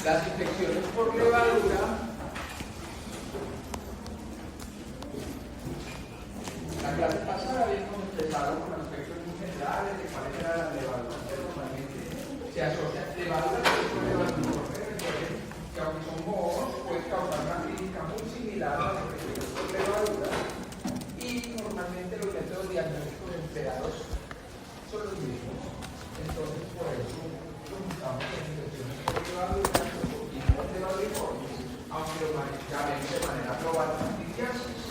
las infecciones por levadura. La clase pasada habíamos empezado con aspectos muy generales de cuáles eran las levaduras que normalmente se asocian. Levaduras con levadura, que aunque son mohos, pueden causar una clínica muy similar a las infecciones por levadura, y normalmente los métodos diagnósticos empleados son los mismos. Entonces, por eso juntamos las infecciones por levadura y no levaduriformes, aunque lo manejamos de manera global candidiasis.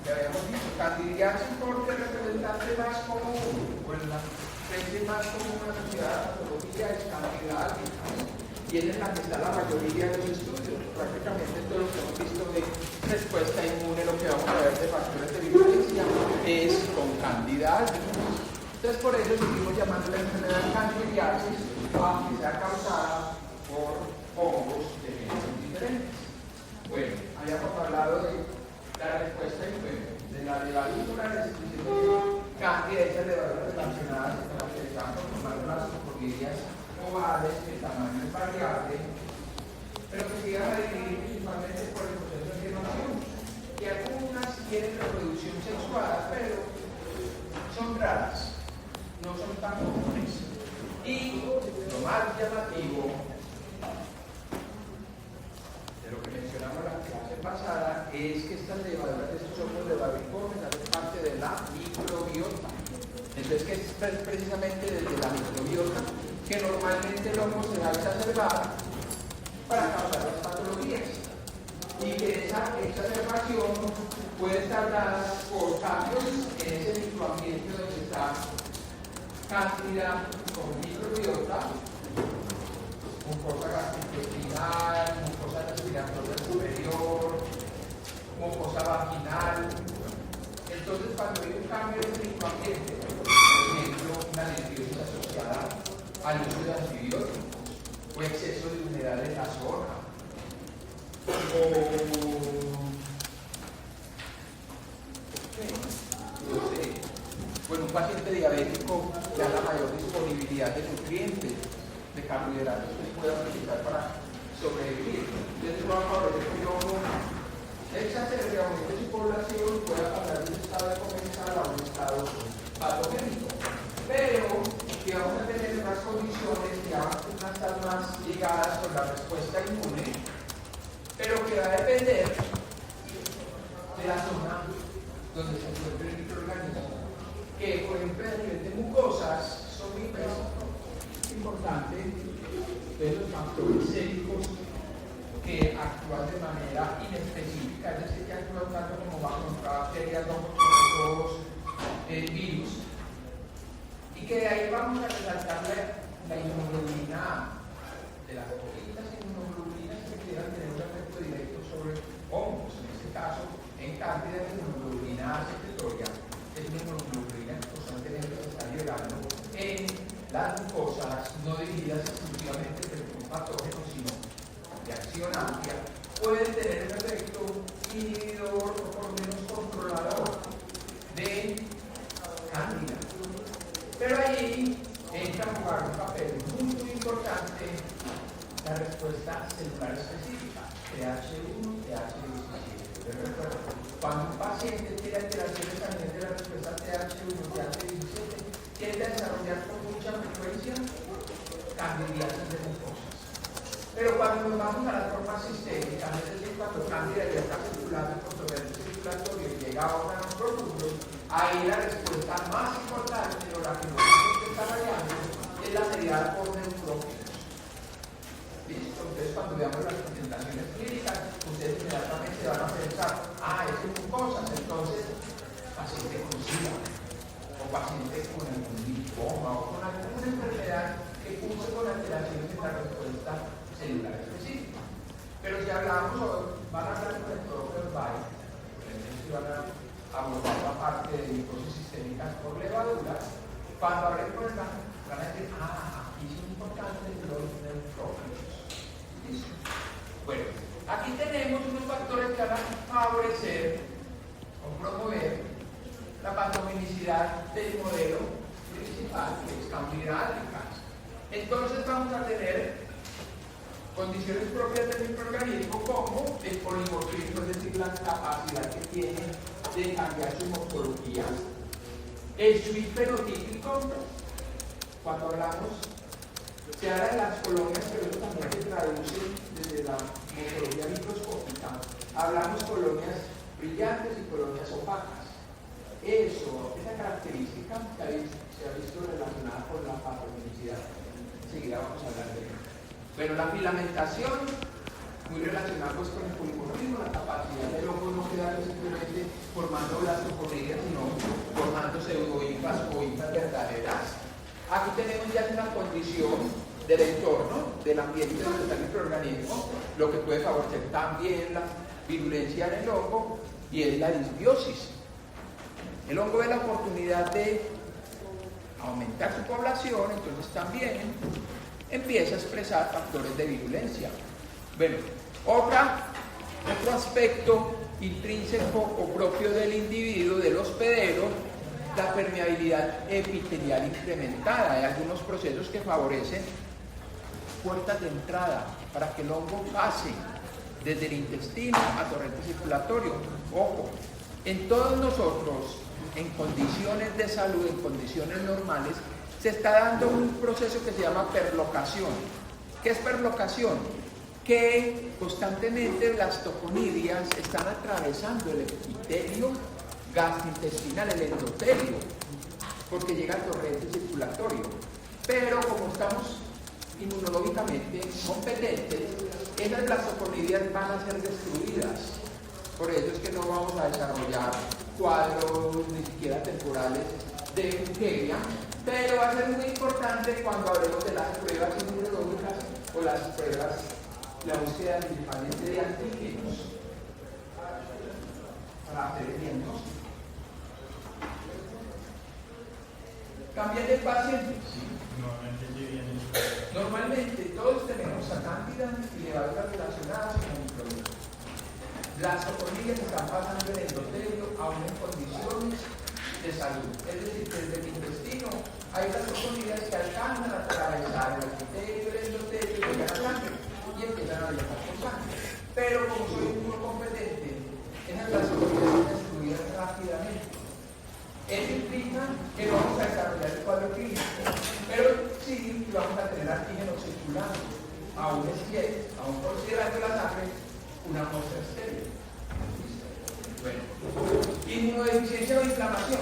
Ya habíamos dicho, candidiasis porque el representante más común, o la especie más común asociada a la patología es Candida albicans, y es en la que está la mayoría de los estudios. Prácticamente todo lo que hemos visto de respuesta inmune, lo que vamos a ver de factores de virulencia, es con Candida albicans. Entonces, por eso seguimos llamando la enfermedad candidiasis, aunque sea causada por hongos de géneros diferentes. Bueno, habíamos hablado de la respuesta inmune, de la levadura, la restitución de Candida, esas levaduras relacionadas se caracterizan por formar unas cocolillas ovales, que el tamaño es variable, pero que se iban a dividir principalmente por el proceso de generación. Y algunas tienen reproducción sexuada, pero son raras, no son tan comunes. Y lo más llamativo de lo que mencionamos la clase pasada es que estas levaduras, estos hongos levaduriformes, hacen parte de la microbiota. Entonces, que es precisamente desde la microbiota que normalmente el hongo se va a exacerbar para causar las patologías. Y que esa exacerbación puede estar dada por cambios en ese microambiente donde está Candida con microbiota, mucosa gastrointestinal, mucosa respiratoria superior, mucosa vaginal. Entonces, cuando hay un cambio en el microambiente, por ejemplo, una lisidiosis asociada al uso de antibióticos, o exceso de humedad en la zona, bueno, un paciente diabético ya la mayor disponibilidad de nutrientes, de carbohidratos que pueda utilizar para sobrevivir. Entonces va a favorecer que uno exacerbe, aumente su población y pueda pasar de un estado de comensal a un estado patogénico. Pero que vamos a tener unas condiciones que van a estar más ligadas con la respuesta inmune, pero que va a depender de la zona donde se encuentre el microorganismo, que por ejemplo a nivel de mucosas son muy importantes de los factores séricos que actúan de manera inespecífica, es decir, que actúan tanto como bajo bacterias, hongos, virus, y que de ahí vamos a resaltar la inmunoglobulina de las poquitas inmunoglobulinas que quieran tener un efecto directo sobre hongos. En este caso, en cantidad de inmunoglobulina secretoria, es una inmunoglobulina que constantemente se está liberando en las mucosas, no dirigidas exclusivamente por un patógeno, sino de acción amplia, pueden tener un efecto inhibidor o por lo menos controlador de Candida. Pero ahí entra a jugar un papel muy importante la respuesta celular específica, TH1, TH17. Cuando un paciente tiene alteraciones a nivel de la respuesta TH1, TH17, tiende a desarrollar con mucha frecuencia candidiasis de mucosas. Pero cuando nos vamos a las formas sistémicas, es decir, cuando Candida ya está circulando por torrente circulatorio y llega a órganos profundos, ahí la respuesta más importante, o la que normalmente está variando, es la mediada por neutrófilos. ¿Listo? Entonces, cuando veamos las presentaciones clínicas, ustedes inmediatamente van a pensar, es mucosas, entonces, paciente con SIDA, o paciente con algún linfoma, o con alguna enfermedad que curse con alteraciones en la respuesta celular específica. Pero si hablamos, van a hablar con el doctor Bay, si van a abordar la parte de micosis sistémicas por levaduras, cuando hablen con el van a decir, aquí es importante los neutrófilos. ¿Listo? Bueno, aquí tenemos unos factores que van a favorecer o promover la patogenicidad del modelo principal, que es Candida albicans. Entonces vamos a tener Condiciones propias del microorganismo como el polimorfismo, es decir, la capacidad que tiene de cambiar su morfología. El suite fenotípico, cuando hablamos, se habla de las colonias, pero eso también se traduce desde la morfología microscópica. Hablamos colonias brillantes y colonias opacas. Esa característica se ha visto relacionada con la patogenicidad. Enseguida vamos a hablar de ello. Bueno, la filamentación, muy relacionada pues con el polimorfismo, la capacidad del hongo no quedarse simplemente formando blastoconidias, sino formando pseudohifas o hifas verdaderas. Aquí tenemos ya una condición del entorno, del ambiente donde está el microorganismo, lo que puede favorecer también la virulencia en el hongo, y es la disbiosis. El hongo ve la oportunidad de aumentar su población, entonces también empieza a expresar factores de virulencia. Bueno, otro aspecto intrínseco o propio del individuo, del hospedero, la permeabilidad epitelial incrementada. Hay algunos procesos que favorecen puertas de entrada para que el hongo pase desde el intestino a torrente circulatorio. Ojo, en todos nosotros, en condiciones de salud, en condiciones normales, se está dando un proceso que se llama perlocación. ¿Qué es perlocación? Que constantemente las toconidias están atravesando el epitelio gastrointestinal, el endotelio, porque llega al torrente circulatorio. Pero como estamos inmunológicamente competentes, esas blastoconidias van a ser destruidas. Por eso es que no vamos a desarrollar cuadros ni siquiera temporales de leucemia, pero va a ser muy importante cuando hablemos de las pruebas inmunológicas o las pruebas, la búsqueda principalmente de antígenos para hacer el diagnóstico. ¿Cambian de paciente? Sí. Normalmente todos tenemos a cándida y levaduras relacionadas con el microbioma. Las toconidias están pasando el endotelio aún en condiciones de salud. Es decir, desde el intestino hay las toconidias que alcanzan a atravesar el epitelio, el endotelio, y llegan a sangre y empiezan a viajar con sangre. Pero como soy muy competente, esas toconidias son destruidas rápidamente. Eso implica que no vamos a desarrollar el cuadro clínico, pero sí que vamos a tener antígenos circulando, aún considerando la sangre una muestra estéril. Bueno, inmunodeficiencia o inflamación.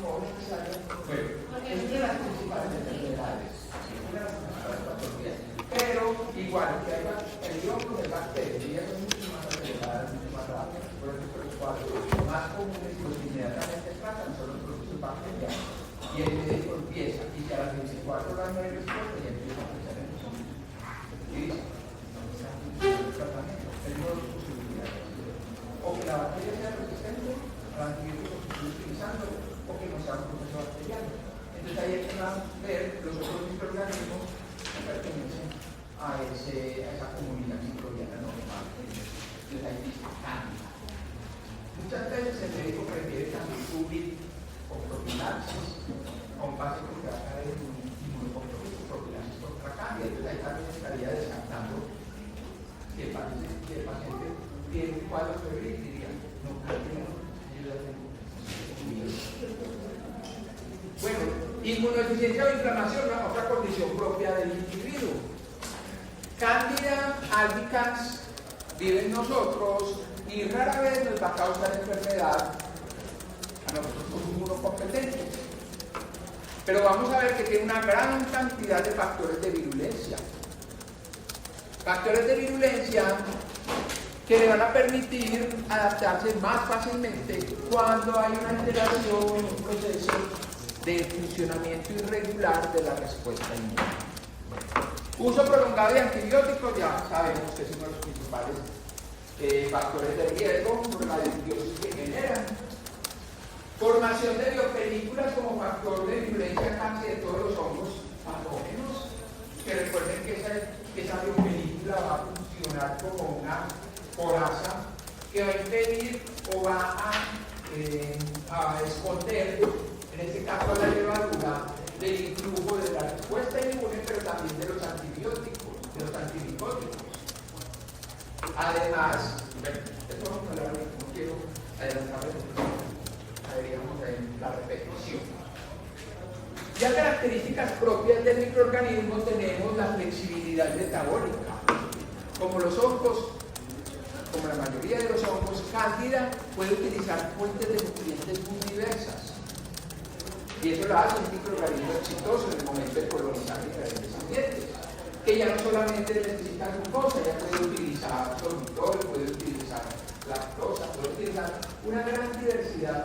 No es necesario. Bueno, es una de las principales enfermedades, una de las principales patologías. Pero igual que hay el hongo de bacterias, ellas son mucho más aceleradas, mucho más rápidas, por eso los cuadros más comunes y los que inmediatamente tratan son los procesos bacterianos. Y el médico empieza, y si a las 24 horas no hay respuesta, ya empieza a pensar en los hongos. Y dice, no está funcionando el tratamiento, es una de las posibilidades. O que la bacteria sea resistente al antibiótico que estoy utilizando, o que no sea un proceso bacteriano. Entonces ahí hay que ver los otros microorganismos que pertenecen a esa comunidad microbiana normal. Entonces ahí dice cándida. Muchas veces el médico prefiere también cubrir o profilaxis a un paciente que va a caer en un inmunocompromiso, profilaxis contra cándida. Entonces ahí también estaría descartando que el paciente tiene un cuadro febril y diría, no, cándida no, yo ya tengo. Bueno, inmunodeficiencia o inflamación, ¿no? Otra condición propia del individuo. Candida albicans vive en nosotros y rara vez nos va a causar enfermedad a nosotros como inmunocompetentes. Pero vamos a ver que tiene una gran cantidad de factores de virulencia. Factores de virulencia que le van a permitir adaptarse más fácilmente cuando hay una alteración, un proceso de funcionamiento irregular de la respuesta inmune. Uso prolongado de antibióticos, ya sabemos que es uno de los principales factores de riesgo por la disbiosis que generan. Formación de biopelículas como factor de virulencia casi de todos los hongos patógenos, que recuerden que esa biopelícula va a funcionar como una coraza que va a impedir o va a a esconder, en este caso a la levadura, del influjo de la respuesta inmune, pero también de los antibióticos, de los antimicóticos. Además, bueno, esto vamos a hablar, no quiero adelantarme, veríamos en la repetición. Ya características propias del microorganismo tenemos la flexibilidad metabólica. Como los hongos, como la mayoría de los hongos, Cándida puede utilizar fuentes de nutrientes muy diversas. Y eso lo hace un microorganismo exitoso en el momento de colonizar diferentes ambientes. Que ya no solamente necesita glucosa, ya puede utilizar sorbitol, puede utilizar lactosa, puede utilizar una gran diversidad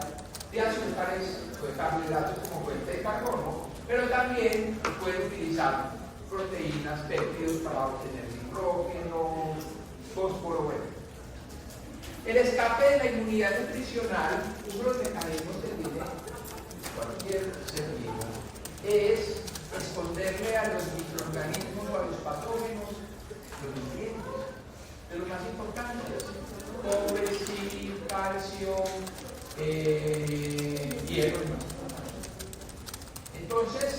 de azúcares o de carbohidratos como fuente de carbono, pero también puede utilizar proteínas, péptidos para obtener nitrógeno, fósforo, bueno. El escape de la inmunidad nutricional, uno de los mecanismos que tiene cualquier ser vivo, es esconderle a los microorganismos o a los patógenos los nutrientes, de los más importantes: cobre, zinc, calcio, hierro y más. Entonces,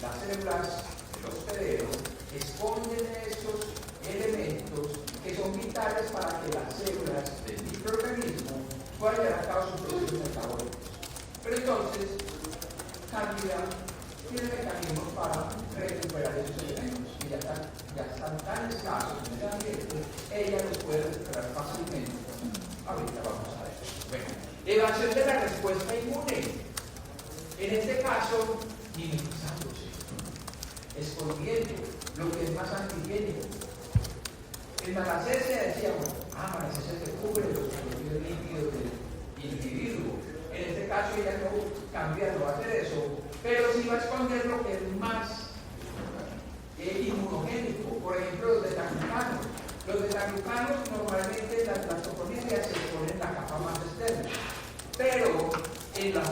las células del hospedero esconden estos elementos que son vitales para que las células del microorganismo puedan llevar a cabo sus procesos metabólicos. Pero entonces, Cándida tiene mecanismos para recuperar esos elementos que ya están tan escasos en el ambiente, ella los puede recuperar fácilmente. Ahorita vamos a ver. Bueno, evasión de la respuesta inmune. En este caso, minimizándose, escondiendo lo que es más antigénico. En malacesia decíamos, malacesia se cubre los propios líquidos del individuo. En este caso ella no cambia, no va a hacer eso, pero sí va a esconder lo que es más inmunogénico. Por ejemplo, los beta-glucanos. Los beta-glucanos normalmente las toponimias se ponen en la capa más externa, pero en las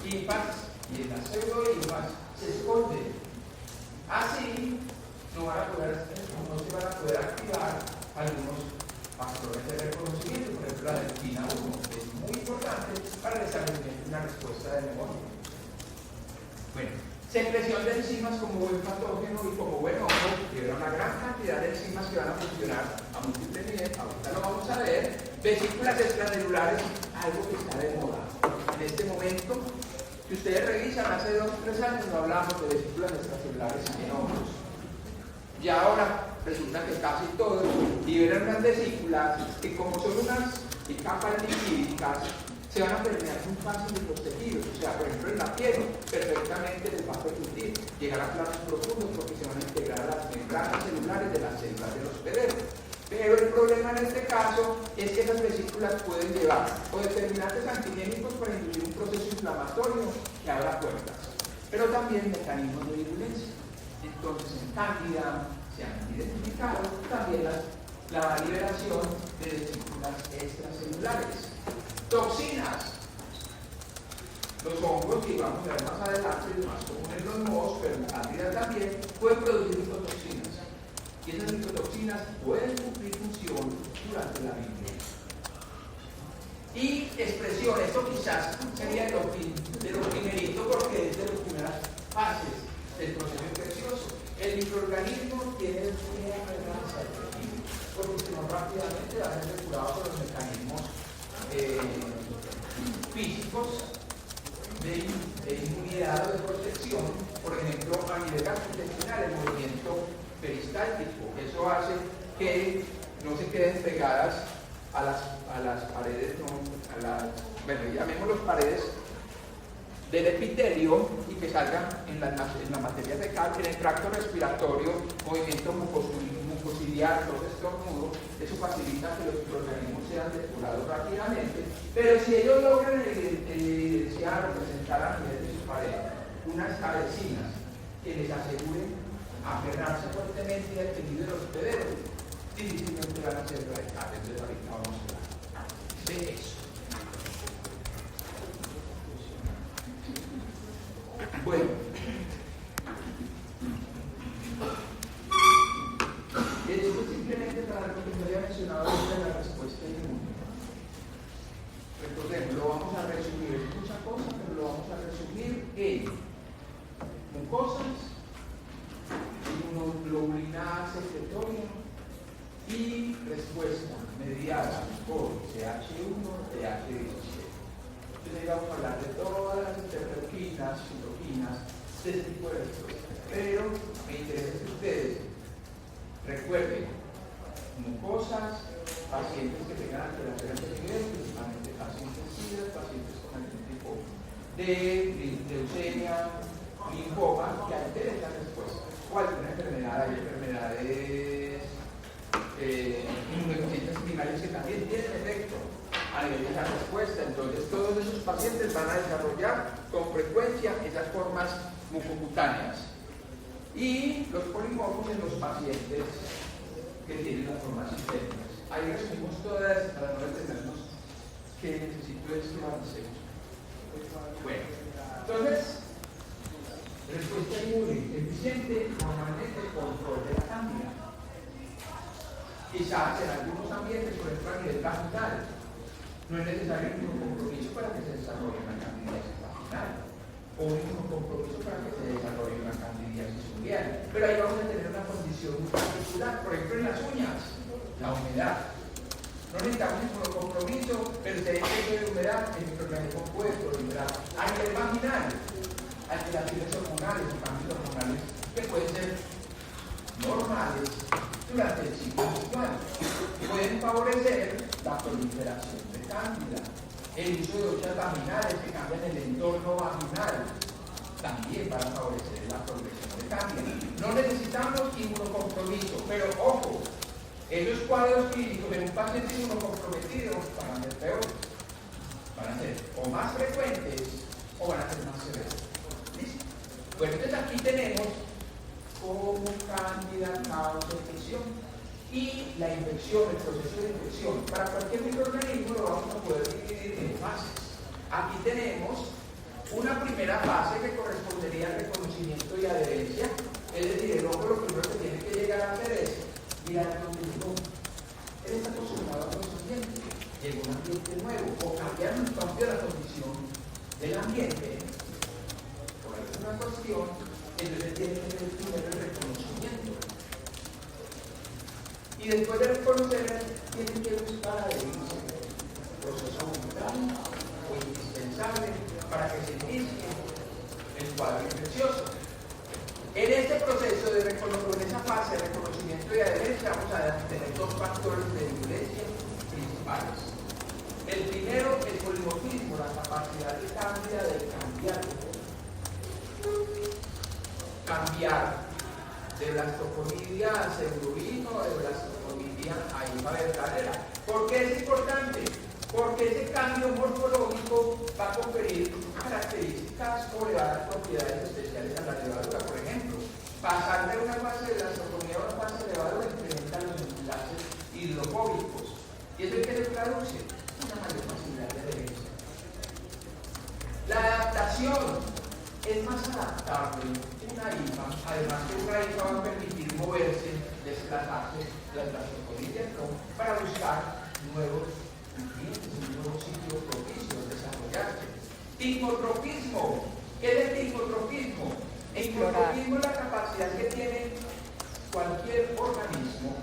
linfas y en las pseudolinfas se esconden. Así no se van a poder activar algunos factores de reconocimiento, por ejemplo la delfina 1, que es muy importante para el establecimiento de una respuesta de memoria. Bueno, secreción de enzimas como buen patógeno y como buen hongo, libera una gran cantidad de enzimas que van a funcionar a múltiples niveles. Ahorita lo vamos a ver. Vesículas extracelulares, algo que está de moda en este momento. Si ustedes revisan, hace 2 o 3 años no hablábamos de vesículas extracelulares en hongos. Y ahora resulta que casi todos liberan unas vesículas que, como son unas capas lipídicas, se van a permear muy fácil en los tejidos. O sea, por ejemplo, en la piel perfectamente les va a permitir llegar a planos profundos porque se van a integrar a las membranas celulares de las células del hospedero. Pero el problema en este caso es que esas vesículas pueden llevar o determinantes antigénicos para inducir un proceso inflamatorio que abra puertas, pero también mecanismos de virulencia. Entonces, en Cándida se han identificado también la liberación de vesículas extracelulares. Toxinas. Los hongos, que vamos a ver más adelante, es más común en los mohos, pero en Cándida también, pueden producir microtoxinas. Y esas microtoxinas pueden cumplir función durante la vida. Y expresión, esto quizás sería de lo primerito porque es de las primeras fases del proceso infeccioso. El microorganismo tiene una amenaza de tejido, porque si no rápidamente va a ser depurado por los mecanismos físicos de inmunidad o de protección, por ejemplo, a nivel gastrointestinal, el movimiento peristáltico. Eso hace que no se queden pegadas a las paredes, llamémoslos paredes del epitelio, y que salgan en la materia fecal, en el tracto respiratorio, movimiento mucociliar, los estornudos. Eso facilita que los microorganismos sean depurados rápidamente, pero si ellos logran evidenciar o presentar a nivel de su pared unas cabecinas que les aseguren aferrarse fuertemente al tejido de los hospederos, difícilmente van a ser radicales. Entonces ahorita vamos a hablar de eso. Bueno, esto es simplemente para lo que me había mencionado de la respuesta inmune. Recordemos, mediada por TH1, TH17. Entonces ahí vamos a hablar de todas las interleuquinas, citoquinas, de ese tipo de respuestas. Pero me interesa que ustedes recuerden mucosas, pacientes que tengan alteraciones de nivel, principalmente pacientes SIDA, pacientes con algún tipo de leucemia, linfoma, que alteren la respuesta. O alguna enfermedad, hay enfermedades inmunodeficientes primarias que también tienen efecto a nivel de la respuesta. Entonces todos esos pacientes van a desarrollar con frecuencia esas formas mucocutáneas. Y los polimorfos en los pacientes que tienen las formas sistémicas. Ahí resumimos todas para no detenernos que necesito es que avancemos. Bueno, entonces, respuesta inmune eficiente, normalmente control de la cándida. Quizás en algunos ambientes, por ejemplo a nivel vaginal, no es necesario ningún compromiso para que se desarrolle una candidiasis vaginal, o ningún compromiso para que se desarrolle una candidiasis unguial. Pero ahí vamos a tener una condición muy particular, por ejemplo en las uñas, la humedad. No necesitamos ningún compromiso, pero si hay exceso de humedad, el microorganismo puede proliferar. A nivel vaginal, alteraciones hormonales o cambios hormonales que pueden ser normales durante el ciclo menstrual pueden favorecer la proliferación de cándida. El uso de duchas vaginales que cambian el entorno vaginal también para favorecer la progresión de cándida. No necesitamos inmunocompromiso, pero ojo, esos cuadros clínicos en un paciente inmunocomprometido van a ser peores, van a ser o más frecuentes o van a ser más severos. ¿Listo? Bueno, entonces aquí tenemos cómo cándida causa infección y la infección, el proceso de infección. Para cualquier microorganismo lo vamos a poder dividir en fases. Aquí tenemos una primera fase que correspondería al reconocimiento y adherencia, es decir, el ojo lo primero que tiene que llegar a hacer es mirar dónde llegó. Él está acostumbrado a los ambientes, llega un ambiente nuevo, o cambiar un cambio de la condición del ambiente, por alguna cuestión, entonces tiene que tener primero el reconocimiento. Y después de reconocer, tiene que buscar adherirse. Proceso vital o indispensable para que se inicie el cuadro infeccioso. En este proceso de reconocimiento, en esa fase de reconocimiento y adherencia, vamos a tener dos factores de violencia principales. El primero, el polimorfismo, la capacidad de cándida de cambiar de blastoconidia a pseudovino, de blastoconidia a hifa verdadera. ¿Por qué es importante? Porque ese cambio morfológico va a conferir características o le va a dar propiedades especiales a la levadura. Por ejemplo, pasar de una fase de blastoconía a una fase de levadura incrementa los enlaces hidrofóbicos. ¿Y eso es que se traduce? Una mayor facilidad de adherencia. La adaptación es más adaptable una IFA, además que una IFA va a permitir moverse, desplazarse las blastoconidias para buscar nuevos nutrientes, un nuevo sitio propicio de desarrollarse. Ticotropismo. ¿Qué es el ticotropismo? El ticotropismo es la capacidad que tiene cualquier organismo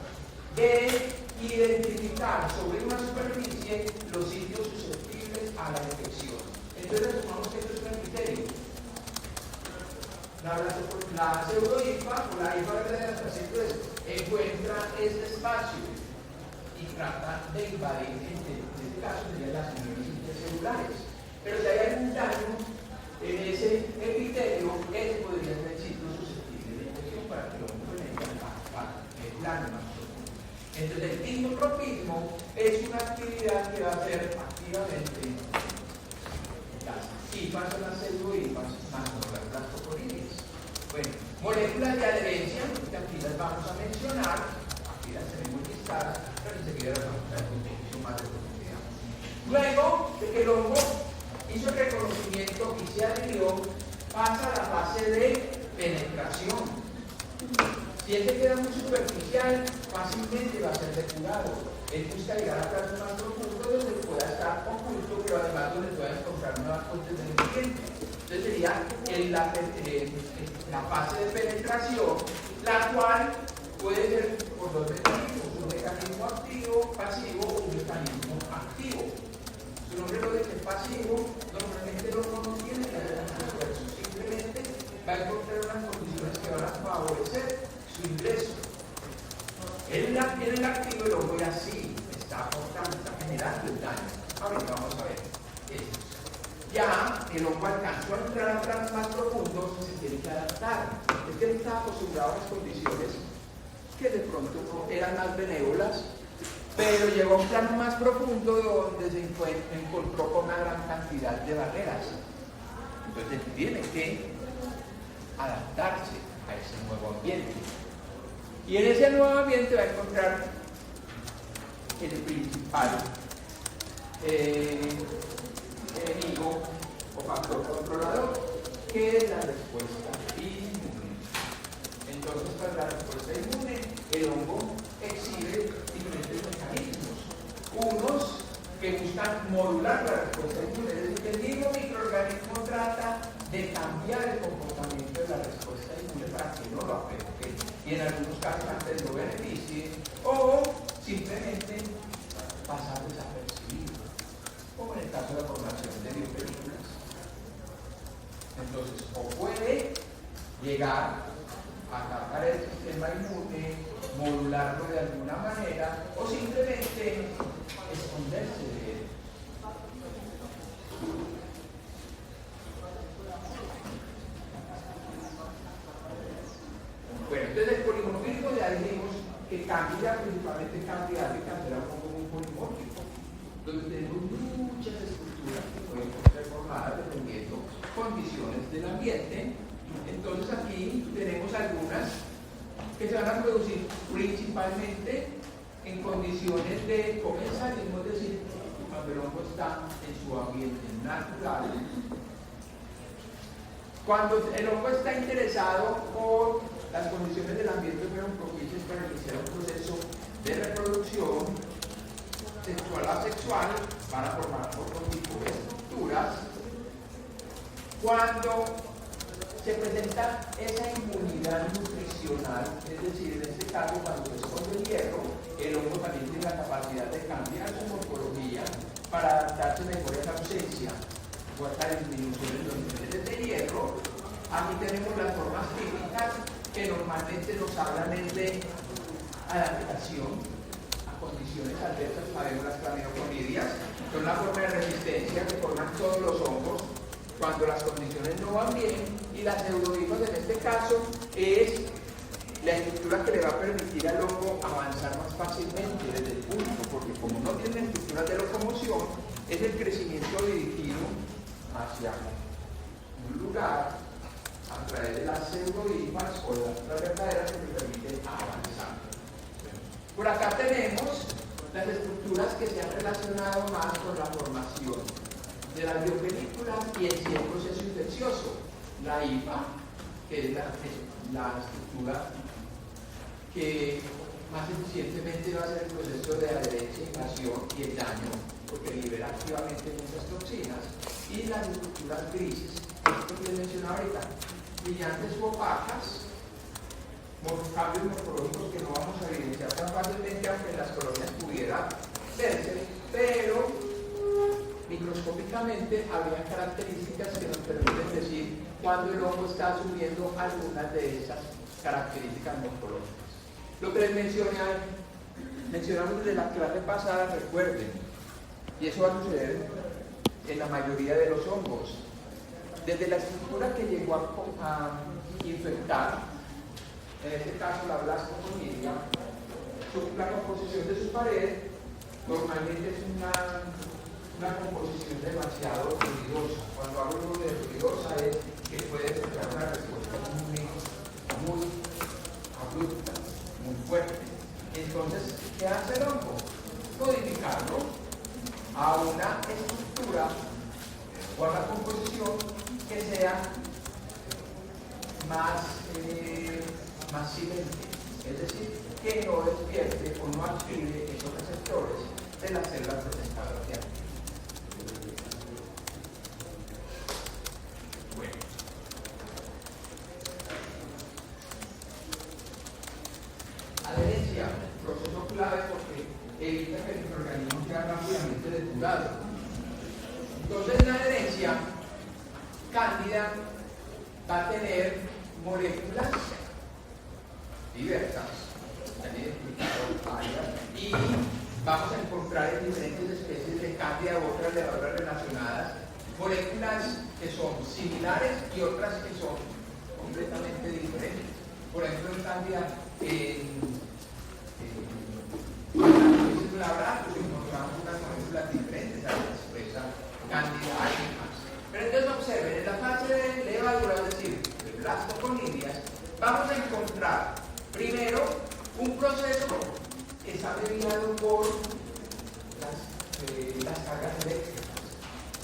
de identificar sobre una superficie los sitios susceptibles a la infección. Entonces, supongamos que esto es un criterio. La pseudohifa o la hifa verdadera encuentra este espacio y trata de invadir, en este caso serían las uniones intercelulares. Pero si hay algún daño en ese epitelio, ese podría ser el sitio susceptible de infección para que lo complementen el plano más profundo. Entonces, el ticotropismo es una actividad que va a hacer activamente las hifas o las pseudohifas más no las blastoconidias. Bueno, moléculas de adherencia, que aquí las vamos a mencionar, aquí las tenemos listadas, pero enseguida las vamos a ver con un poquito más de profundidad. Luego de que el hongo hizo el reconocimiento y se adhirió, pasa a la fase de penetración. Si él se queda muy superficial, fácilmente va a ser depurado. Él busca llegar a planos más profundos donde pueda estar oculto, pero además donde pueda encontrar nuevas fuentes de nutrientes. Entonces sería la fase de penetración, la cual puede ser por dos mecanismos, un mecanismo activo, pasivo generando el daño. Ahorita vamos a ver eso. Ya el hongo alcanzó a entrar a planos más profundos, se tiene que adaptar. Es que él estaba acostumbrado a las condiciones que de pronto no eran más benévolas, pero llegó a un plano más profundo donde se encontró con una gran cantidad de barreras. Entonces tiene que adaptarse a ese nuevo ambiente. Y en ese nuevo ambiente va a encontrar el principal enemigo o factor controlador, que es la respuesta inmune. Entonces, para la respuesta inmune, el hongo exhibe diferentes mecanismos. Unos que buscan modular la respuesta inmune, es decir, que el mismo microorganismo trata de cambiar el comportamiento de la respuesta inmune para que no lo afecte, y en algunos casos antes lo beneficie, o simplemente pasar desapercibido, como en el caso de la formación de biopelículas. Entonces, o puede llegar a atacar el sistema inmune, modularlo de alguna manera, o simplemente esconderse de él. Bueno, entonces el polimorfismo ya dijimos que cambia, principalmente cambia de cantidad como un polimórfico, donde tenemos muchas estructuras que pueden ser formadas dependiendo condiciones del ambiente. Entonces aquí tenemos algunas que se van a producir principalmente en condiciones de comensalismo, es decir, cuando el hongo está en su ambiente natural. Cuando el hongo está interesado por las condiciones del ambiente fueron propicias para iniciar un proceso de reproducción sexual asexual, van a formar otro tipo de estructuras. Cuando se presenta esa inmunidad nutricional, es decir, en este caso cuando se esconde el hierro, el hongo también tiene la capacidad de cambiar su morfología para adaptarse mejor a esa ausencia o a esta disminución en los niveles de hierro. Aquí tenemos las formas típicas que normalmente nos hablan de adaptación a condiciones adversas. Sabemos las claminoconidias, son la forma de resistencia que forman todos los hongos cuando las condiciones no van bien, y las pseudobifas en este caso es la estructura que le va a permitir al hongo avanzar más fácilmente desde el pulso, porque como no tiene estructuras de locomoción, es el crecimiento dirigido hacia un lugar a través de las pseudobifas o de las otras verdaderas que le permiten avanzar. Por acá tenemos las estructuras que se han relacionado más con la formación de las biopelículas y en sí el proceso infeccioso. La IFA, que es la estructura que más eficientemente va a hacer el proceso de adherencia, invasión y el daño, porque libera activamente muchas toxinas, y las estructuras grises, esto que les mencionaba ahorita, brillantes u opacas, cambios morfológicos que no vamos a evidenciar tan fácilmente, aunque en las colonias pudiera verse, pero microscópicamente habría características que nos permiten decir cuando el hongo está asumiendo algunas de esas características morfológicas. Lo que les mencionamos desde la clase pasada, recuerden, y eso va a suceder en la mayoría de los hongos. Desde la estructura que llegó a infectar, en este caso la blastomonidia, la composición de su pared normalmente es una composición demasiado ruidosa. Cuando hablo de ruidosa es que puede ser una respuesta muy abrupta, muy fuerte. Entonces, ¿qué hace el hongo? Modificarlo a una estructura o a una composición que sea más silente, es decir, que no despierte o no active esos receptores de las células presentadoras de antes. Bueno. Adherencia, proceso clave porque evita que el microorganismo sea rápidamente depurado. Entonces, la adherencia cándida va a tener moléculas diversas, se han identificado varias, y vamos a encontrar en diferentes especies de Candida u otras levaduras relacionadas moléculas que son similares y otras que son completamente diferentes. Por ejemplo, en Candida, pues encontramos unas moléculas diferentes a las que expresa Candida albicans. Pero entonces observen, en la fase de levadura, es decir, de blastoconidias, vamos a encontrar primero un proceso que está mediado por las cargas eléctricas.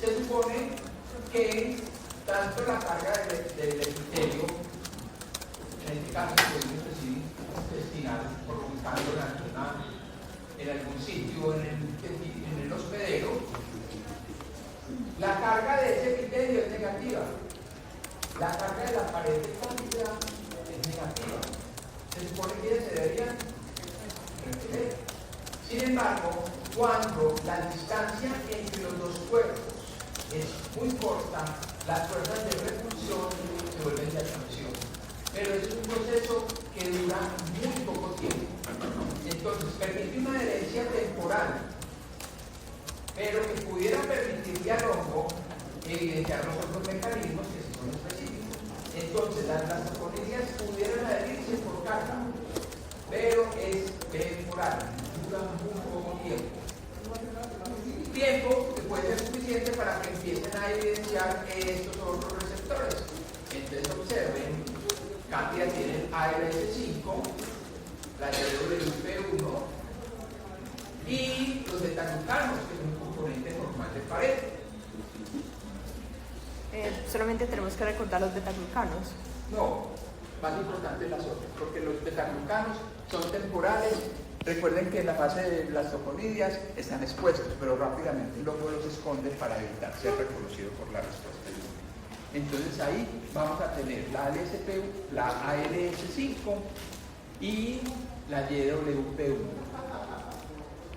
Se supone que tanto la carga del epitelio, en este caso podemos decir intestinal, provocando en algún sitio en el hospedero, la carga de ese epitelio es negativa. La carga de la pared de Candida es negativa. Se supone que se deberían repeler. Sin embargo, cuando la distancia entre los dos cuerpos es muy corta, las fuerzas de repulsión se vuelven de atracción. Pero es un proceso que dura muy poco tiempo. Entonces, permite una adherencia temporal, pero que pudiera permitirle al hongo evidenciar los otros mecanismos que sí son específicos. Entonces, las blastoconidias pudieran adherirse por carga, pero es temporal, dura muy poco tiempo. Tiempo que puede ser suficiente para que empiecen a evidenciar estos otros receptores. Entonces, observen, Candida tiene el ALS5, la GWP1 y los betaglucanos, que es un componente normal de pared. Solamente tenemos que recordar los betaglucanos. No, más importante las otras, porque los betaglucanos son temporales. Recuerden que en la fase de blastoconidias están expuestos, pero rápidamente el hongo los esconde para evitar ser reconocido por la respuesta. Entonces ahí vamos a tener la ALS5 y la YWP1.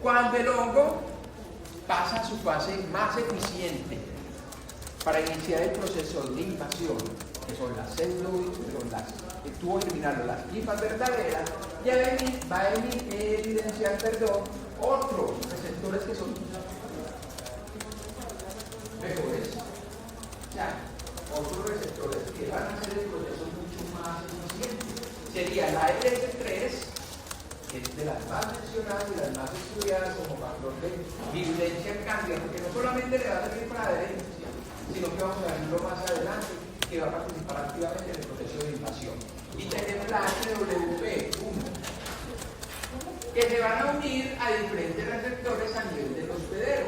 Cuando el hongo pasa a su fase más eficiente para iniciar el proceso de invasión, que son las células, el tubo germinal o las linfas verdaderas, ya va a evidenciar otros receptores que son mejores, ya, otros receptores que van a hacer el proceso mucho más eficiente. Sería la LS3, que es de las más mencionadas y las más estudiadas como factor de virulencia en Candida, porque no solamente le va a servir para adherencia, sino que vamos a verlo más adelante, que va a participar activamente en el proceso de invasión. Y tenemos la HWP1, que se van a unir a diferentes receptores a nivel del hospedero.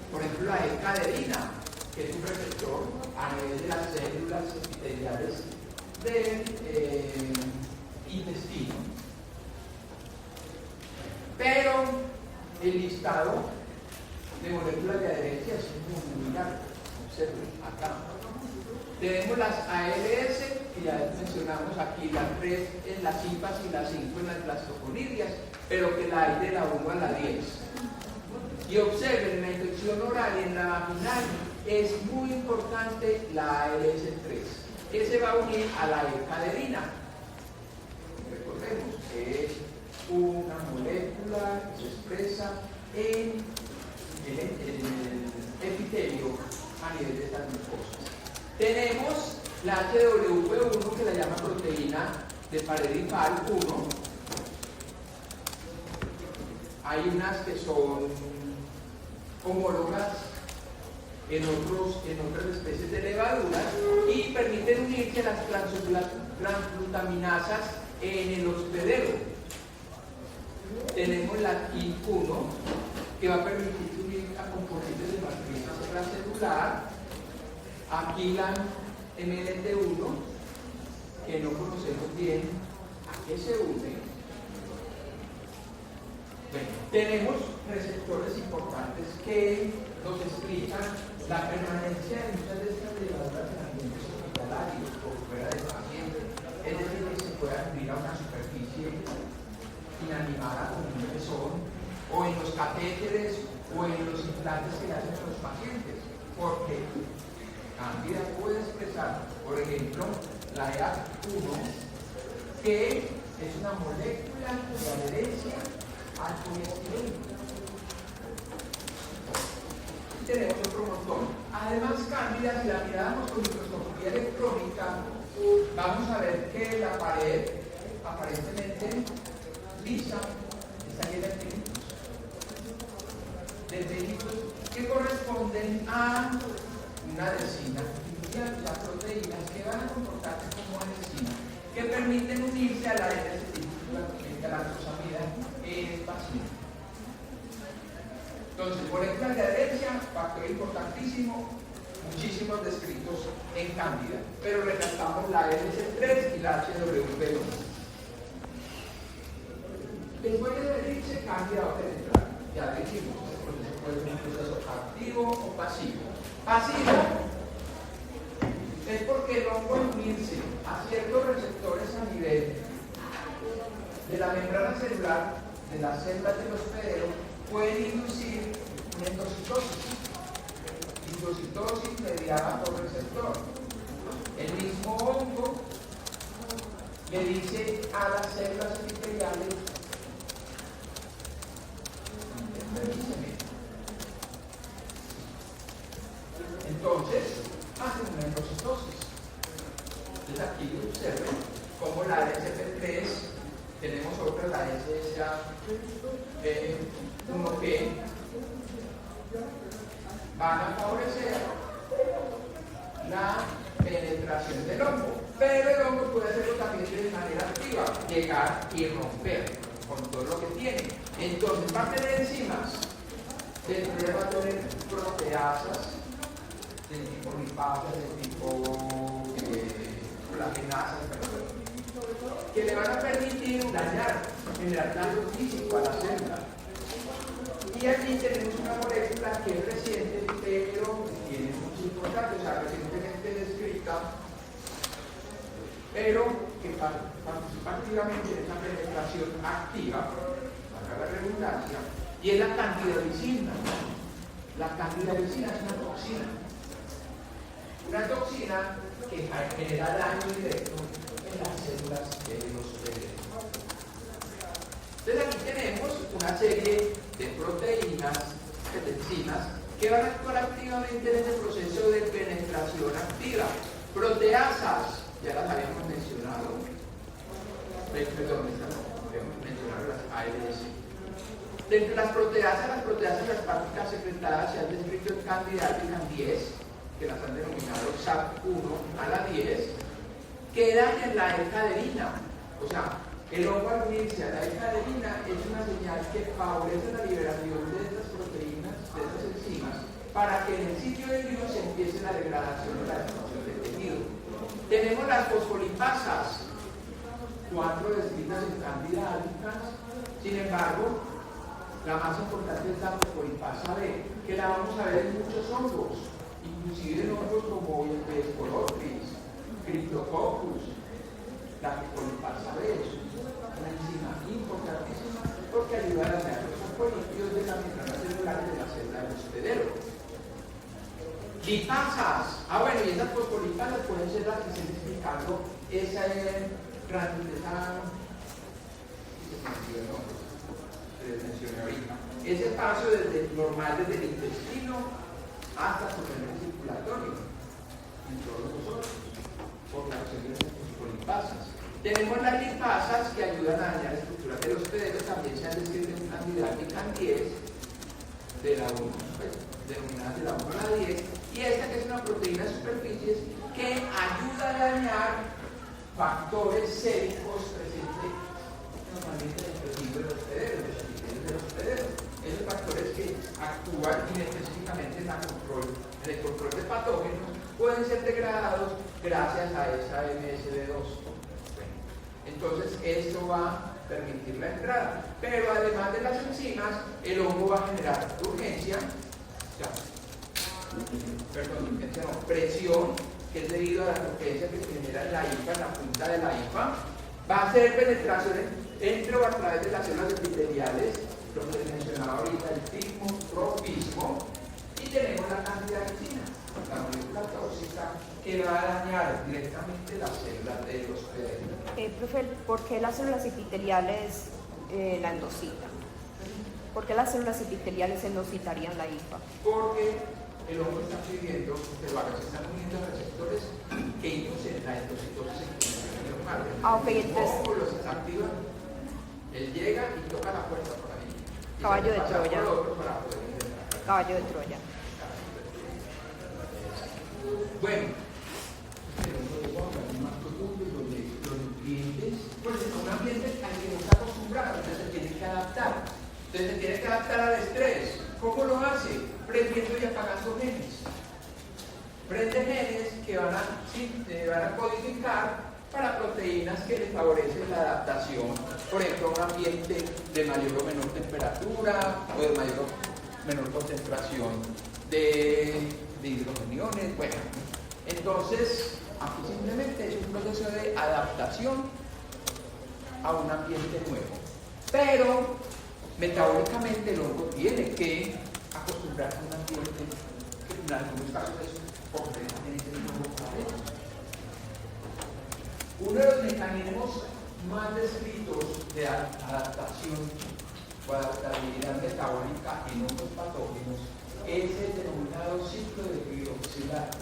Por ejemplo, la E-caderina, que es un receptor a nivel de las células epiteliales del intestino. Pero el listado de moléculas de adherencia es muy largo. Observen acá. Tenemos las ALS, que ya mencionamos aquí, las 3 en las IPAs y las 5 en las blastoconidias, pero que la hay de la 1 a la 10. Y observen, en la infección oral y en la vaginal es muy importante la ALS3, que se va a unir a la E-caderina. Recordemos que es una molécula que se expresa en el epitelio a nivel de estas mucosas. Tenemos la HWP1, que la llama proteína de pared linfal 1. Hay unas que son homólogas en otras especies de levaduras y permiten unirse las transglutaminasas en el hospedero. Tenemos la KIT1, que va a permitir unir a componentes de matriz extracelular. Aquí la MLT1, que no conocemos bien a qué se une. Bueno, tenemos receptores importantes que nos explican la permanencia de muchas de estas levaduras en ambientes hospitalarios por fuera del paciente, es decir, que se puedan unir a una superficie inanimada como un pezón, o en los catéteres o en los implantes que hacen a los pacientes, porque Candida puede expresar, por ejemplo, la EAC1, que es una molécula de adherencia al poliestireno. tenemos otro montón. Además, Cándida, si la miramos con microscopía electrónica, vamos a ver que la pared, aparentemente lisa, está llena de pelitos que corresponden a una adhesina artificial, las proteínas que van a comportarse como adhesina, que permiten unirse a la galactosamida paciente. Entonces, moléculas de adherencia, factor importantísimo, muchísimos descritos en Cándida, pero resaltamos la LC3 y la HWP1. Después de dice Cándida va a penetrar, ya dijimos, el proceso puede ser un proceso activo o pasivo. Pasivo es porque el hongo al unirse a ciertos receptores a nivel de la membrana celular, de las células del hospedero, puede inducir una endocitosis mediada por receptor. El mismo hongo le dice a las células epiteliales: entonces hacen una endocitosis. Entonces aquí observen cómo la SCP3, tenemos otra, la SSA1P, van a favorecer la penetración del hongo, pero el hongo puede hacerlo también de manera activa, llegar y romper con todo lo que tiene. Entonces va a tener enzimas, dentro de va a tener proteasas del tipo lipasas, del tipo colagenasas, que le van a permitir dañar, generar daño físico a la célula. Y aquí tenemos una molécula que es reciente, pero tiene mucha importancia, o sea, recientemente descrita, pero que participa activamente en esa penetración activa, para la redundancia, y es la candidavicina. La candidavicina es una toxina. Una toxina que genera daño directo en las células de los hospederos. Entonces aquí tenemos una serie de proteínas, de enzimas, que van a actuar activamente en este proceso de penetración activa. Proteasas, ya las habíamos mencionado. Perdón, habíamos mencionado las ALS. Dentro de las proteasas asparticas secretadas se han descrito en Candida y 10, que las han denominado SAP1 a la 10, que dañan la L-caderina. O sea, el hongo al unirse a la L-caderina es una señal que favorece la liberación de estas proteínas, de estas enzimas, para que en el sitio del virus se empiece la degradación o la destrucción del tejido. Tenemos las fosfolipasas, 4 descritas en Candida albicans. Sin embargo, la más importante es la fosfolipasa B, que la vamos a ver en muchos hongos, inclusive en hongos como el Pescolopris, Cryptococcus. La fosfolipasa B es una enzima importantísima porque ayuda a dañar los fosfolípidos de la membrana celular de la célula del hospedero. Lipasas. Bueno, y esas fosfolipasas pueden ser las que estén explicando esa ese espacio normal desde el intestino hasta su canal circulatorio en todos nosotros por la acción de las fosfolipasas. Tenemos las lipasas que ayudan a dañar estructuras del hospedero, también se han descrito en Candida albicans 10 de la 1, denominadas de la 1 a la 10, y esta que es una proteína de superficies que ayuda a dañar factores séricos presentes normalmente en el tejido del hospedero, en los epitelios del hospedero. Esos factores que actúan inespecíficamente en el control de patógenos pueden ser degradados gracias a esa MSD2. Entonces, esto va a permitir la entrada. Pero además de las enzimas, el hongo va a generar urgencia, presión, que es debido a la urgencia que se genera en la IFA, en la punta de la IFA. Va a hacer penetración entre o a través de las células epiteliales, lo que les mencionaba ahorita, el tropismo, y tenemos la candidavicina, la molécula tóxica que va a dañar directamente las células de los hospederos. Profe, ¿por qué las células epiteliales la endocitan? ¿Por qué las células epiteliales endocitarían la IFA? Porque el hongo está pidiendo que se están uniendo receptores que inducen la endocitosis en normal. Ah, ok, entonces. El hongo los activa, él llega y toca la puerta por ahí. Caballo de Troya. Para Caballo de Troya. Bueno, pero no llegó a un más profundo donde los nutrientes, pues en un ambiente al que no está acostumbrado, entonces se tiene que adaptar. Entonces se tiene que adaptar al estrés. ¿Cómo lo hace? Prendiendo y apagando genes. Prende genes que van a codificar para proteínas que le favorecen la adaptación, por ejemplo, a un ambiente de mayor o menor temperatura o de mayor o menor concentración de hidrogeniones. Bueno, entonces aquí simplemente es un proceso de adaptación a un ambiente nuevo, pero metabólicamente el hongo tiene que acostumbrarse a un ambiente que en algunos casos es completamente nuevo para él. Uno de los mecanismos más descritos de adaptación o adaptabilidad metabólica en hongos patógenos es el denominado ciclo de glioxilato.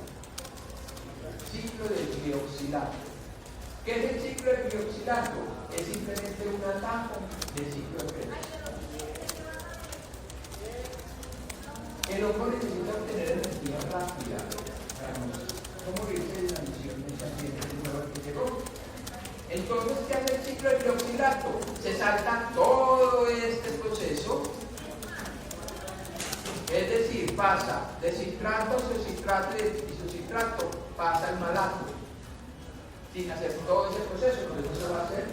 Ciclo de glioxilato. ¿Qué es el ciclo de glioxilato? Es simplemente un atajo del ciclo de Krebs. El hongo necesita obtener energía rápida para no morirse de la misión del paciente nuevo que llegó. Entonces, ¿qué hace el ciclo de glioxilato? Se salta todo este proceso, es decir, pasa de citrato a isocitrato y de isocitrato pasa al malato, sin hacer todo ese proceso. Entonces eso va a hacer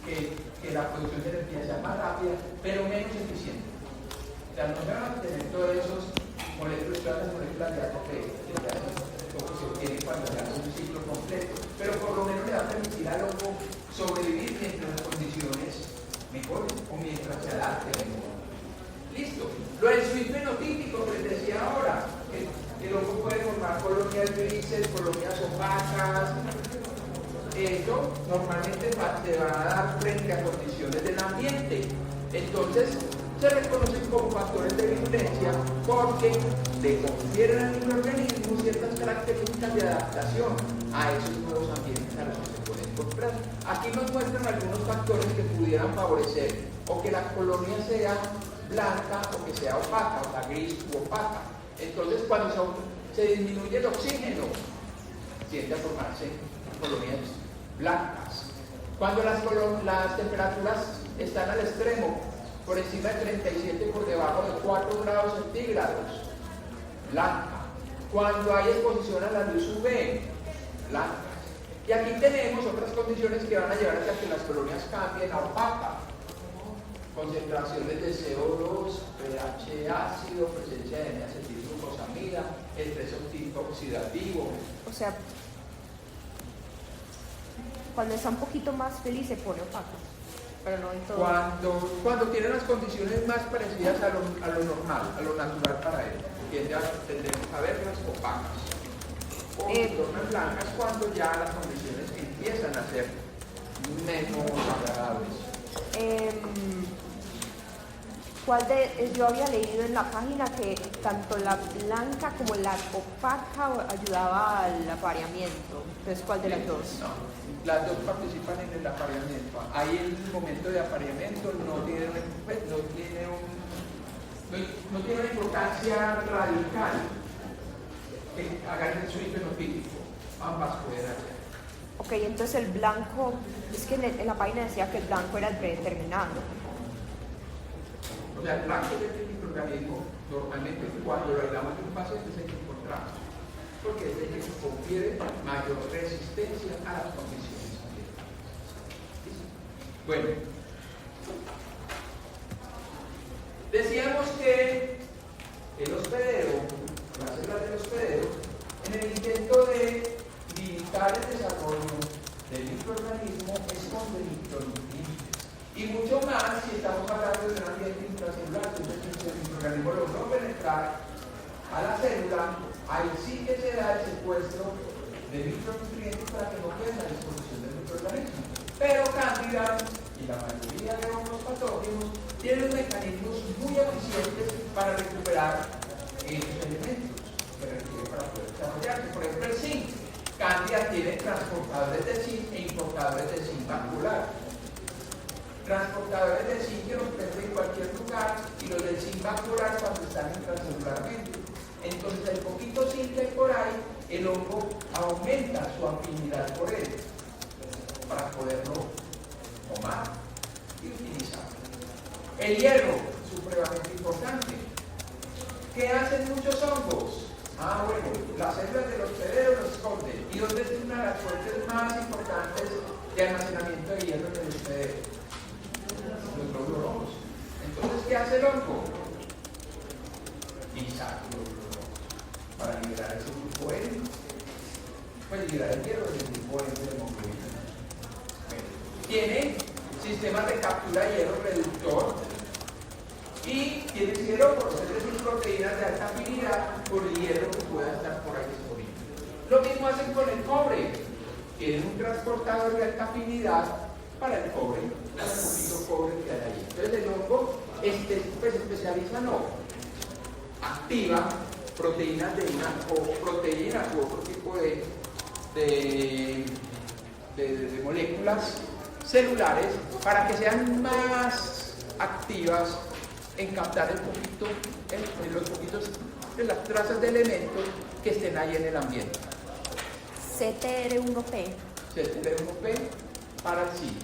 que la producción de energía sea más rápida, pero menos eficiente. O sea, no se van a tener todos esos moléculas de ATP que se obtienen cuando se hace un ciclo completo, pero por lo menos le va a permitir al hongo sobrevivir mientras las condiciones mejoren o mientras se adapte mejor. Listo. Lo del switch fenotípico que les decía ahora, el hongo puede formar colonias grises, colonias opacas. Esto normalmente se va a dar frente a condiciones del ambiente. Entonces, se reconocen como factores de virulencia porque le confieren al microorganismo ciertas características de adaptación a esos nuevos ambientes a los que se pueden encontrar. Aquí nos muestran algunos factores que pudieran favorecer o que la colonia sea blanca o que sea opaca, o sea, gris u opaca. Entonces, cuando se disminuye el oxígeno, tiende a formarse colonias blancas. Cuando las temperaturas están al extremo, por encima de 37 y por debajo de 4 grados centígrados, blanca. Cuando hay exposición a la luz UV, blancas. Y aquí tenemos otras condiciones que van a llevar a que las colonias cambien a opaca. Concentraciones de CO2, pH ácido, presencia de N-acetilglucosamida, estrés oxidativo. O sea, cuando está un poquito más feliz se pone opaco, pero no en todo. Cuando tiene las condiciones más parecidas a lo normal, a lo natural para él, tiende a tendremos a verlas opacas. O se tornan blancas cuando ya las condiciones empiezan a ser menos agradables. Yo había leído en la página que tanto la blanca como la opaca ayudaba al apareamiento. Entonces, ¿cuál de las dos? No, las dos participan en el apareamiento. Ahí el momento de apareamiento no tiene una importancia radical que hagan el switch fenotípico. Ambas pueden hacer. Ok, entonces el blanco, es que en la página decía que el blanco era el predeterminado. O sea, el blanco del microorganismo normalmente cuando lo hablamos de un paciente es el que encontramos, porque es el que confiere mayor resistencia a las condiciones ambientales. Bueno, decíamos que el hospedero, las células del hospedero, en el intento de limitar el desarrollo del microorganismo esconden micronutrientes. Y mucho más si estamos hablando de un ambiente intracelular, entonces si el microorganismo logró penetrar a la célula, ahí sí que se da el secuestro de micronutrientes para que no quede la disposición del microorganismo. Pero Cándida y la mayoría de hongos patógenos tiene mecanismos muy eficientes para recuperar esos elementos que requiere para poder desarrollarse. Por ejemplo, el zinc. Candia tiene transportadores de zinc e importadores de zinc vascular. Transportadores de zinc que los prenden en cualquier lugar y los del zinc vascular cuando están intracelularmente. Entonces, el poquito zinc que hay por ahí, el hongo aumenta su afinidad por él para poderlo tomar y utilizar. El hierro, supremamente importante. ¿Qué hacen muchos hongos? Bueno, las células del hospedero los esconden. ¿Y dónde es una de las fuentes más importantes de almacenamiento de hierro en el hospedero? Los glóbulos rojos. Entonces, ¿qué hace el hongo? Lisar los glóbulos rojos para liberar ese grupo N. Pues liberar el hierro del grupo N de hemoglobina. Tiene sistemas de captura de hierro reductor y tiene hierro, es decir, proteínas de alta afinidad por el hierro que pueda estar por ahí disponible. Lo mismo hacen con el cobre. Tienen un transportador de alta afinidad para el cobre, para el poquito cobre que hay ahí. Entonces el hongo pues especializa, no, activa proteínas de una, o proteínas u otro tipo de moléculas celulares para que sean más activas en captar los poquitos de las trazas de elementos que estén ahí en el ambiente. CTR1P. CTR1P para el zinc.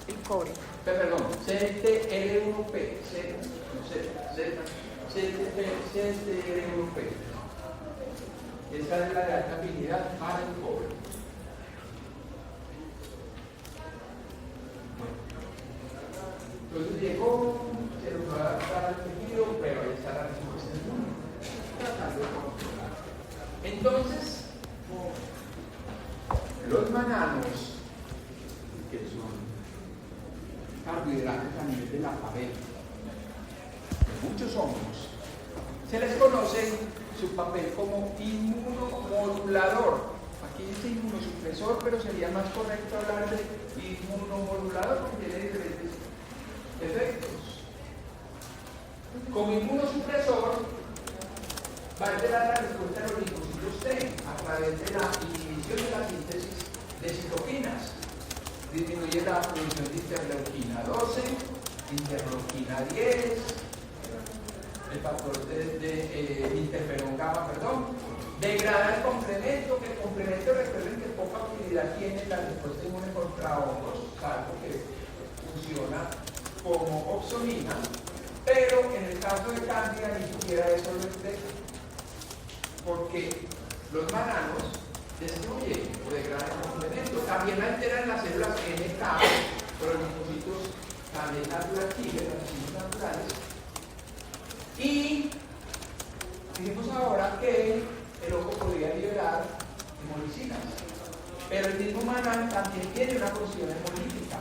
El cobre. Perdón, CTR1P. CTR1P. Esa es la de alta afinidad para el cobre. Entonces llegó, se nos va a adaptar al tejido, pero ahí está la respuesta del mundo. Tratando de controlar. Entonces, los mananos, que son carbohidratos a nivel de la pared, muchos hongos, se les conoce su papel como inmunomodulador. Aquí dice inmunosupresor, pero sería más correcto hablar de inmunomodulador porque tiene diferentes efectos. Como inmunosupresor, va a alterar la respuesta de los linfocitos T a través de la inhibición de la síntesis de citoquinas. Disminuye la producción de interleuquina 12, interleuquina 10, el factor de interferón gamma, degrada el complemento, que el complemento, recuerden que poca utilidad tiene la respuesta inmune contra hongos, salvo que funciona como opsonina, pero en el caso de Cándida ni siquiera eso lo detecta, porque los mananos destruyen o degradan el complemento. También alteran las células NK, pero los linfocitos también naturales, las naturales. Y dijimos ahora que el hongo podría liberar hemolicinas, pero el mismo manán también tiene una función hemolítica.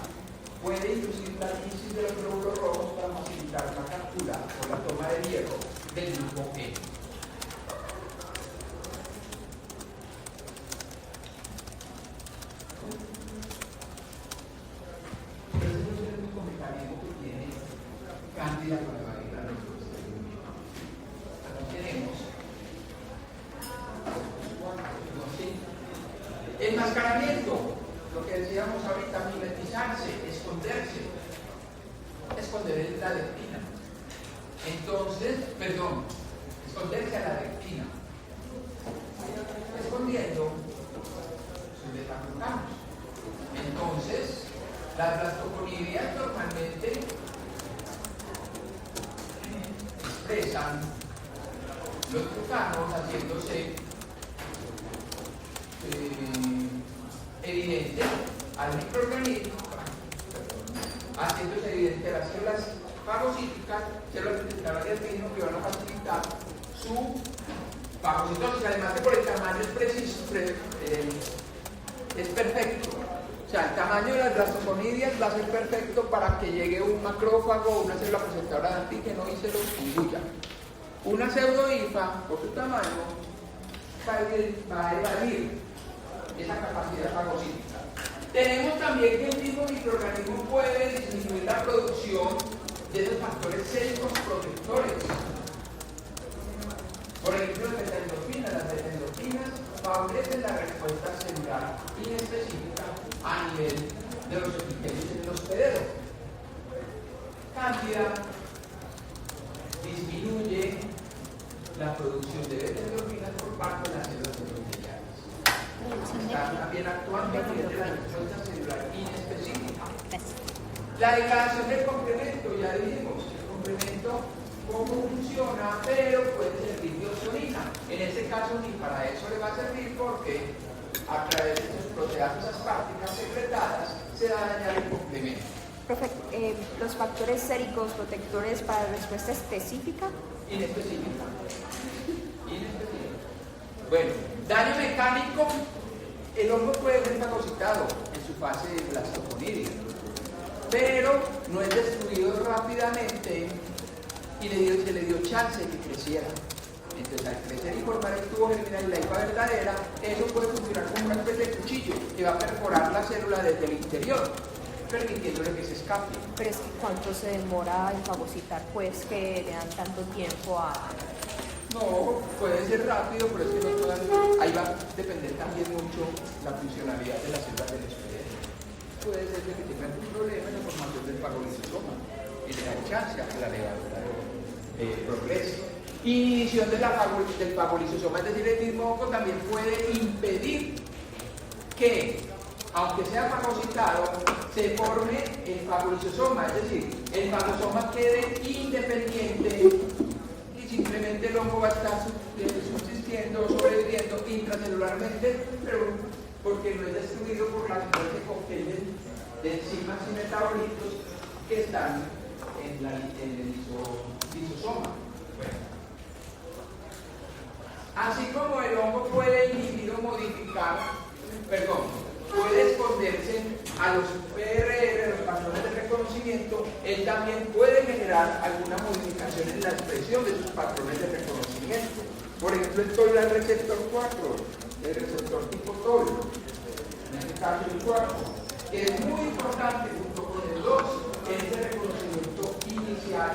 Puede inducir la crisis de los glóbulos rojos para facilitar la captura o la toma de hierro del grupo E. Ese es el único mecanismo que tiene Cándida para evadir la respuesta inmune. Aquí tenemos enmascaramiento, lo que decíamos ahorita, mimetizarse, esconderse, esconder la leptina. Entonces, esconderse a la leptina. Escondiendo sus beta-glucanos. Entonces, las blastoconidias normalmente expresan los glucanos haciéndose evidente al microorganismo, haciéndose evidente a las células fagocíticas, células principales del organismo que van a facilitar su fagocitosis, además que por el tamaño es preciso, es perfecto. O sea, el tamaño de las blastoconidias va a ser perfecto para que llegue un macrófago o una célula presentada de antígeno y se lo diluya. Una pseudohifa, por su tamaño, va a evadir esa capacidad fagocítica. Tenemos también que el mismo microorganismo puede disminuir la producción de esos factores séricos protectores. Por ejemplo, las beta-endorfinas. Las beta-endorfinas favorecen la respuesta celular inespecífica a nivel de los epitelios en el hospedero. Cándida disminuye la producción de beta-endorfinas por parte de las células endoteliales. Está también actuando a nivel de la respuesta celular inespecífica. La degradación del complemento, ya dijimos, el complemento cómo funciona, pero puede servir de oxonina. En este caso ni para eso le va a servir porque a través de sus proteasas asparticas secretadas se va a dañar el complemento. Profe, los factores séricos protectores para respuesta específica. Inespecífica. Bueno, daño mecánico. El hongo puede ser fagocitado en su fase de blastoconidia, pero no es destruido rápidamente y se le dio chance de que creciera. Entonces, al crecer y formar el tubo germinal y la hifa verdadera, eso puede funcionar como una especie de cuchillo que va a perforar la célula desde el interior, permitiéndole que se escape. Pero es que ¿cuánto se demora en fagocitar? Pues que le dan tanto tiempo a... No, puede ser rápido, pero es que no todas. Ahí va a depender también mucho la funcionalidad de las células del hospedero. Puede ser que tengan un problema en la formación del fagolisosoma y le dan chance a que la levadura progrese. Inhibición del fagolisosoma, es decir, el mismo hongo también puede impedir que, aunque sea fagocitado, se forme el fagolisosoma, es decir, el fagosoma quede independiente. Simplemente el hongo va a estar subsistiendo, sobreviviendo intracelularmente, pero porque no es destruido por la secuencia de cóctel de enzimas y metabolitos que están en el lisosoma. Bueno. Así como el hongo puede inhibir o modificar, puede esconderse a los PRR, los patrones de reconocimiento, él también puede generar alguna modificación en la expresión de sus patrones de reconocimiento. Por ejemplo, el TOL al receptor 4, el receptor tipo TOL, en este caso el 4, que es muy importante junto con el 2, que es el reconocimiento inicial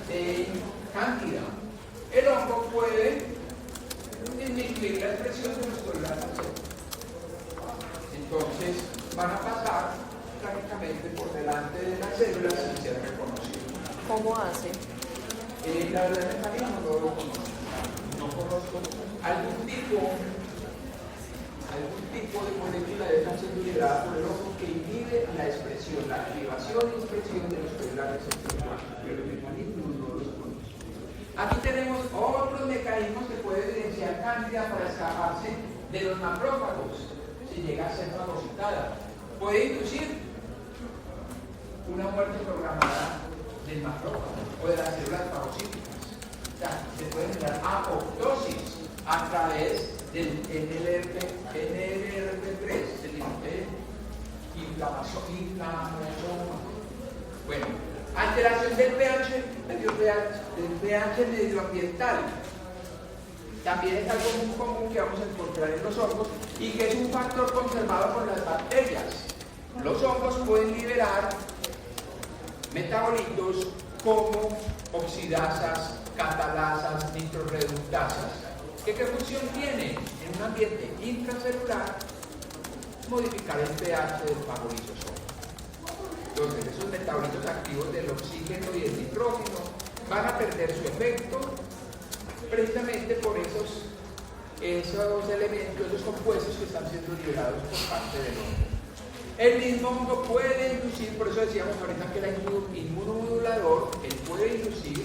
de Cándida. El hongo puede disminuir la expresión de los tolerantes. Entonces van a pasar prácticamente por delante de las células sin ser reconocidos. ¿Cómo hace? La verdad el mecanismo no lo conozco. No conozco algún tipo de molécula de esta siendo liberada por el hongo que inhibe la expresión, la activación y expresión de los celulares sexuales, pero el mecanismo no los conozco. Aquí tenemos otros mecanismos que puede evidenciar Cándida para escaparse de los macrófagos. Si llega a ser fagocitada, puede inducir una muerte programada del macrófago o de las células fagocíticas. O sea, se puede generar apoptosis a través del NLRP3, del inflamación. Bueno, alteración del pH medioambiental. También es algo muy común que vamos a encontrar en los hongos y que es un factor conservado por las bacterias. Los hongos pueden liberar metabolitos como oxidasas, catalasas, nitroreductasas. ¿Qué función tiene? En un ambiente intracelular, modificar el pH del fagolisosoma. Entonces, esos metabolitos activos del oxígeno y del nitrógeno van a perder su efecto precisamente por esos elementos, esos compuestos que están siendo liberados por parte del hongo. El mismo hongo puede inducir, por eso decíamos ahorita que era inmunomodulador, él puede inducir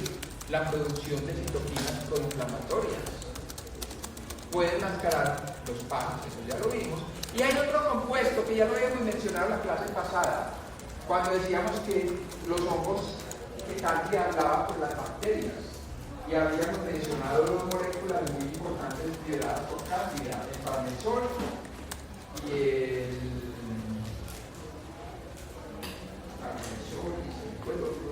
la producción de citoquinas proinflamatorias. Puede mascarar los PAGs, eso ya lo vimos. Y hay otro compuesto que ya lo habíamos mencionado en la clase pasada, cuando decíamos que los hongos que Cándida hablaba por las bacterias. Y habíamos mencionado dos moléculas muy importantes liberadas por Cándida, el parmesol y el parmesol y el otro.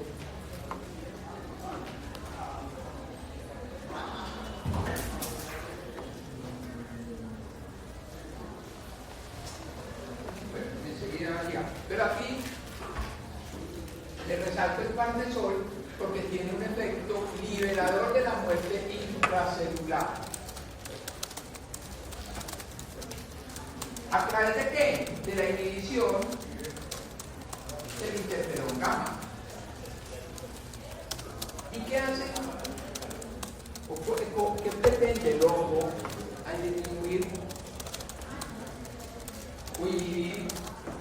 Bueno, enseguida ya. Pero aquí le resalto el parmesol muerte intracelular. ¿A través de qué? De la inhibición del interferón gamma. ¿Y qué hace? ¿Qué pretende el hongo al disminuir o inhibir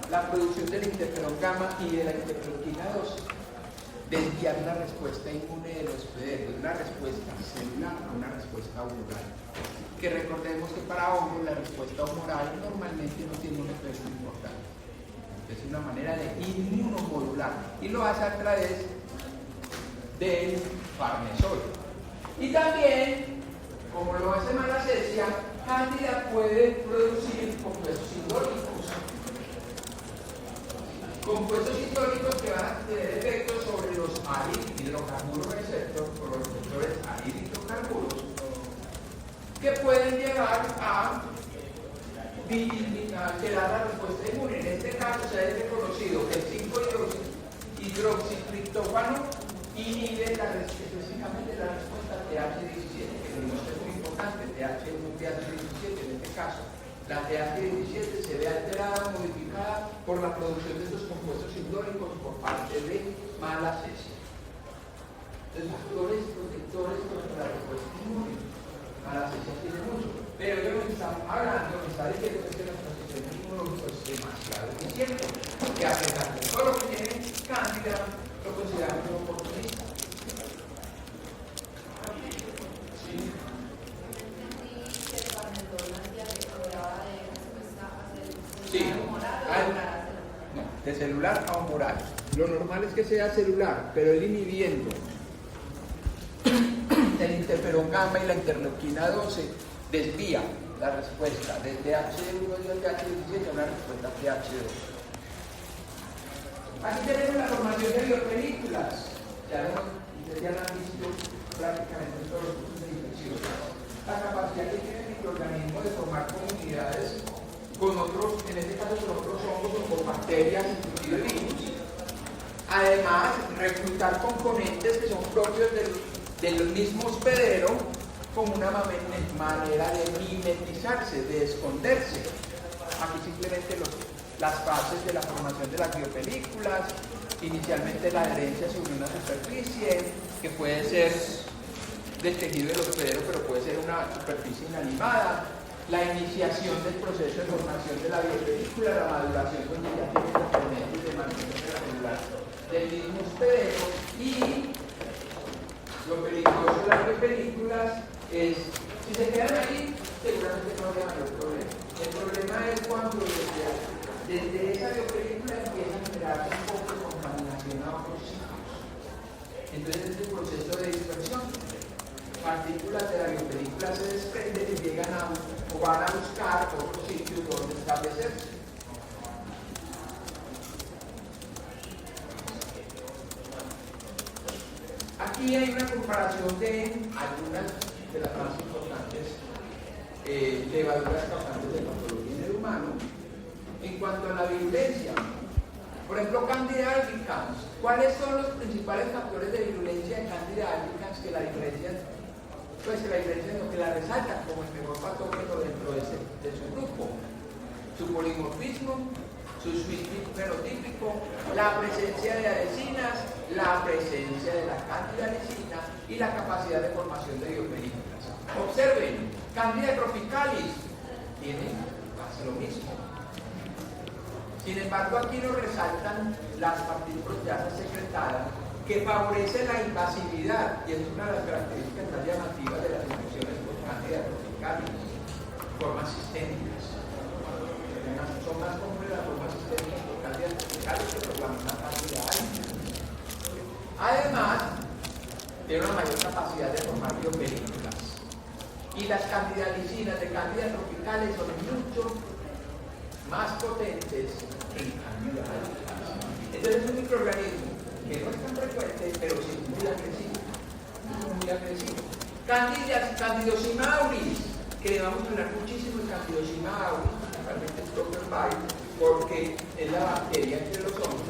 la producción del interferón gamma y de la interleuquina 2? Desviar la respuesta inmune de los hospederos, de una respuesta celular a una respuesta humoral. Que recordemos que para hongos la respuesta humoral normalmente no tiene un efecto importante. Es una manera de inmunomodular y lo hace a través del farnesol. Y también, como lo hace malacesia, Cándida puede producir compuestos indólicos. Compuestos indólicos que van a tener efectos sobre los hidrocarburos receptores, o los receptores a hidrocarburos, que pueden llegar a alterar la respuesta inmune. En este caso se ha reconocido que el 5-hidroxitriptófano inhibe específicamente la respuesta TH17, que es muy importante, TH1, TH17 en este caso. La TH17 se ve alterada, modificada por la producción de estos compuestos indólicos por parte de malacesia. Entonces, factores protectores contra la respuesta inmune. Malacesia tiene mucho, pero yo me está hablando, me está diciendo que nuestro sistema inmunológico es demasiado eficiente, que a pesar de todo lo que tiene Cándida, lo consideramos un oportunista. Sí. No, de celular a humoral. Lo normal es que sea celular, pero él inhibiendo el interferón gamma y la interleuquina 12 desvía la respuesta de TH1 y el TH17 a una respuesta TH2. Aquí tenemos la formación de biopelículas. Ustedes ya la han visto prácticamente en todos los cursos de infección. La capacidad que tiene el microorganismo de formar comunidades con otros, en este caso con otros hongos o con bacterias, inclusive virus. Además, reclutar componentes que son propios del mismo hospedero como una manera de mimetizarse, de esconderse. Aquí simplemente las fases de la formación de las biopelículas, inicialmente la adherencia sobre una superficie, que puede ser del tejido del hospedero, pero puede ser una superficie inanimada, la iniciación del proceso de formación de la biopelícula, la maduración donde ya tiene componentes de mantenimiento celular del mismo hospedero, y lo peligroso de las biopelículas es, si se quedan ahí, seguramente no habría mayor problema. El problema es cuando desde esa biopelícula empieza a generarse un poco de contaminación a otros sitios. Entonces, este proceso de dispersión, partículas de la biopelícula se desprenden y llegan o van a buscar otros sitios donde establecerse. Aquí hay una comparación de algunas de las más importantes levaduras causantes de patología en el humano en cuanto a la virulencia. Por ejemplo, Candida albicans. ¿Cuáles son los principales factores de virulencia de Candida albicans que la diferencian? Pues que la diferencia es lo que la resalta como el mejor patógeno dentro de su grupo. Su polimorfismo, su switch fenotípico, la presencia de adhesinas, la presencia de la Candida lisina y la capacidad de formación de biopelículas. Observen, Candida tropicalis hace lo mismo. Sin embargo, aquí nos resaltan las partículas secretadas que favorecen la invasividad, y es una de las características más llamativas de las infecciones por Candida tropicalis, formas sistémicas. Son más comunes las formas sistémicas por Candida tropicalis que por la misma Candida albicans. Además, tiene una mayor capacidad de formar biopelículas. Y las candidalicinas de Candida tropicales son mucho más potentes en Candida albicans. Entonces es un microorganismo que no es tan frecuente, pero sí muy agresivo. Muy agresivo. Candidosimauris, que le vamos a hablar muchísimo de Candidosimauris, principalmente el Stoppenbite, porque es la bacteria entre los hongos,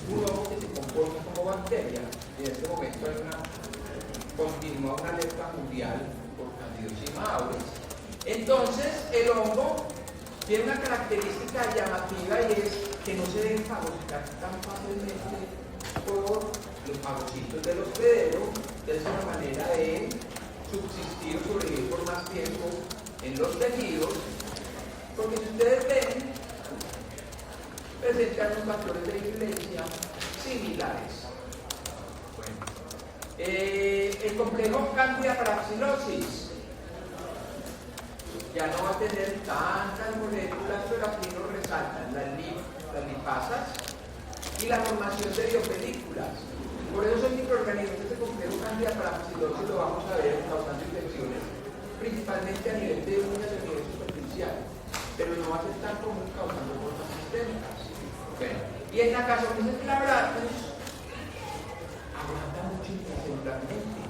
un hongo que se comporta como bacteria, y en este momento hay una continúa una alerta mundial por Candidocima auris. Entonces, el hongo tiene una característica llamativa y es que no se debe fagocitar tan fácilmente por los fagocitos del hospedero. Es una manera de subsistir o sobrevivir por más tiempo en los tejidos, porque si ustedes ven, presentan unos factores de virulencia similares. Bueno, el complejo Candida parapsilosis ya no va a tener tantas moléculas, pero aquí nos resaltan las lipasas y la formación de biopelículas. Por eso el microorganismo de este complejo Candida parapsilosis lo vamos a ver causando infecciones, principalmente a nivel de uñas y a nivel superficial, pero no va a ser tan común causando formas sistémicas. Bueno, y en la Casuarisis glabratus aguanta mucho intracelularmente.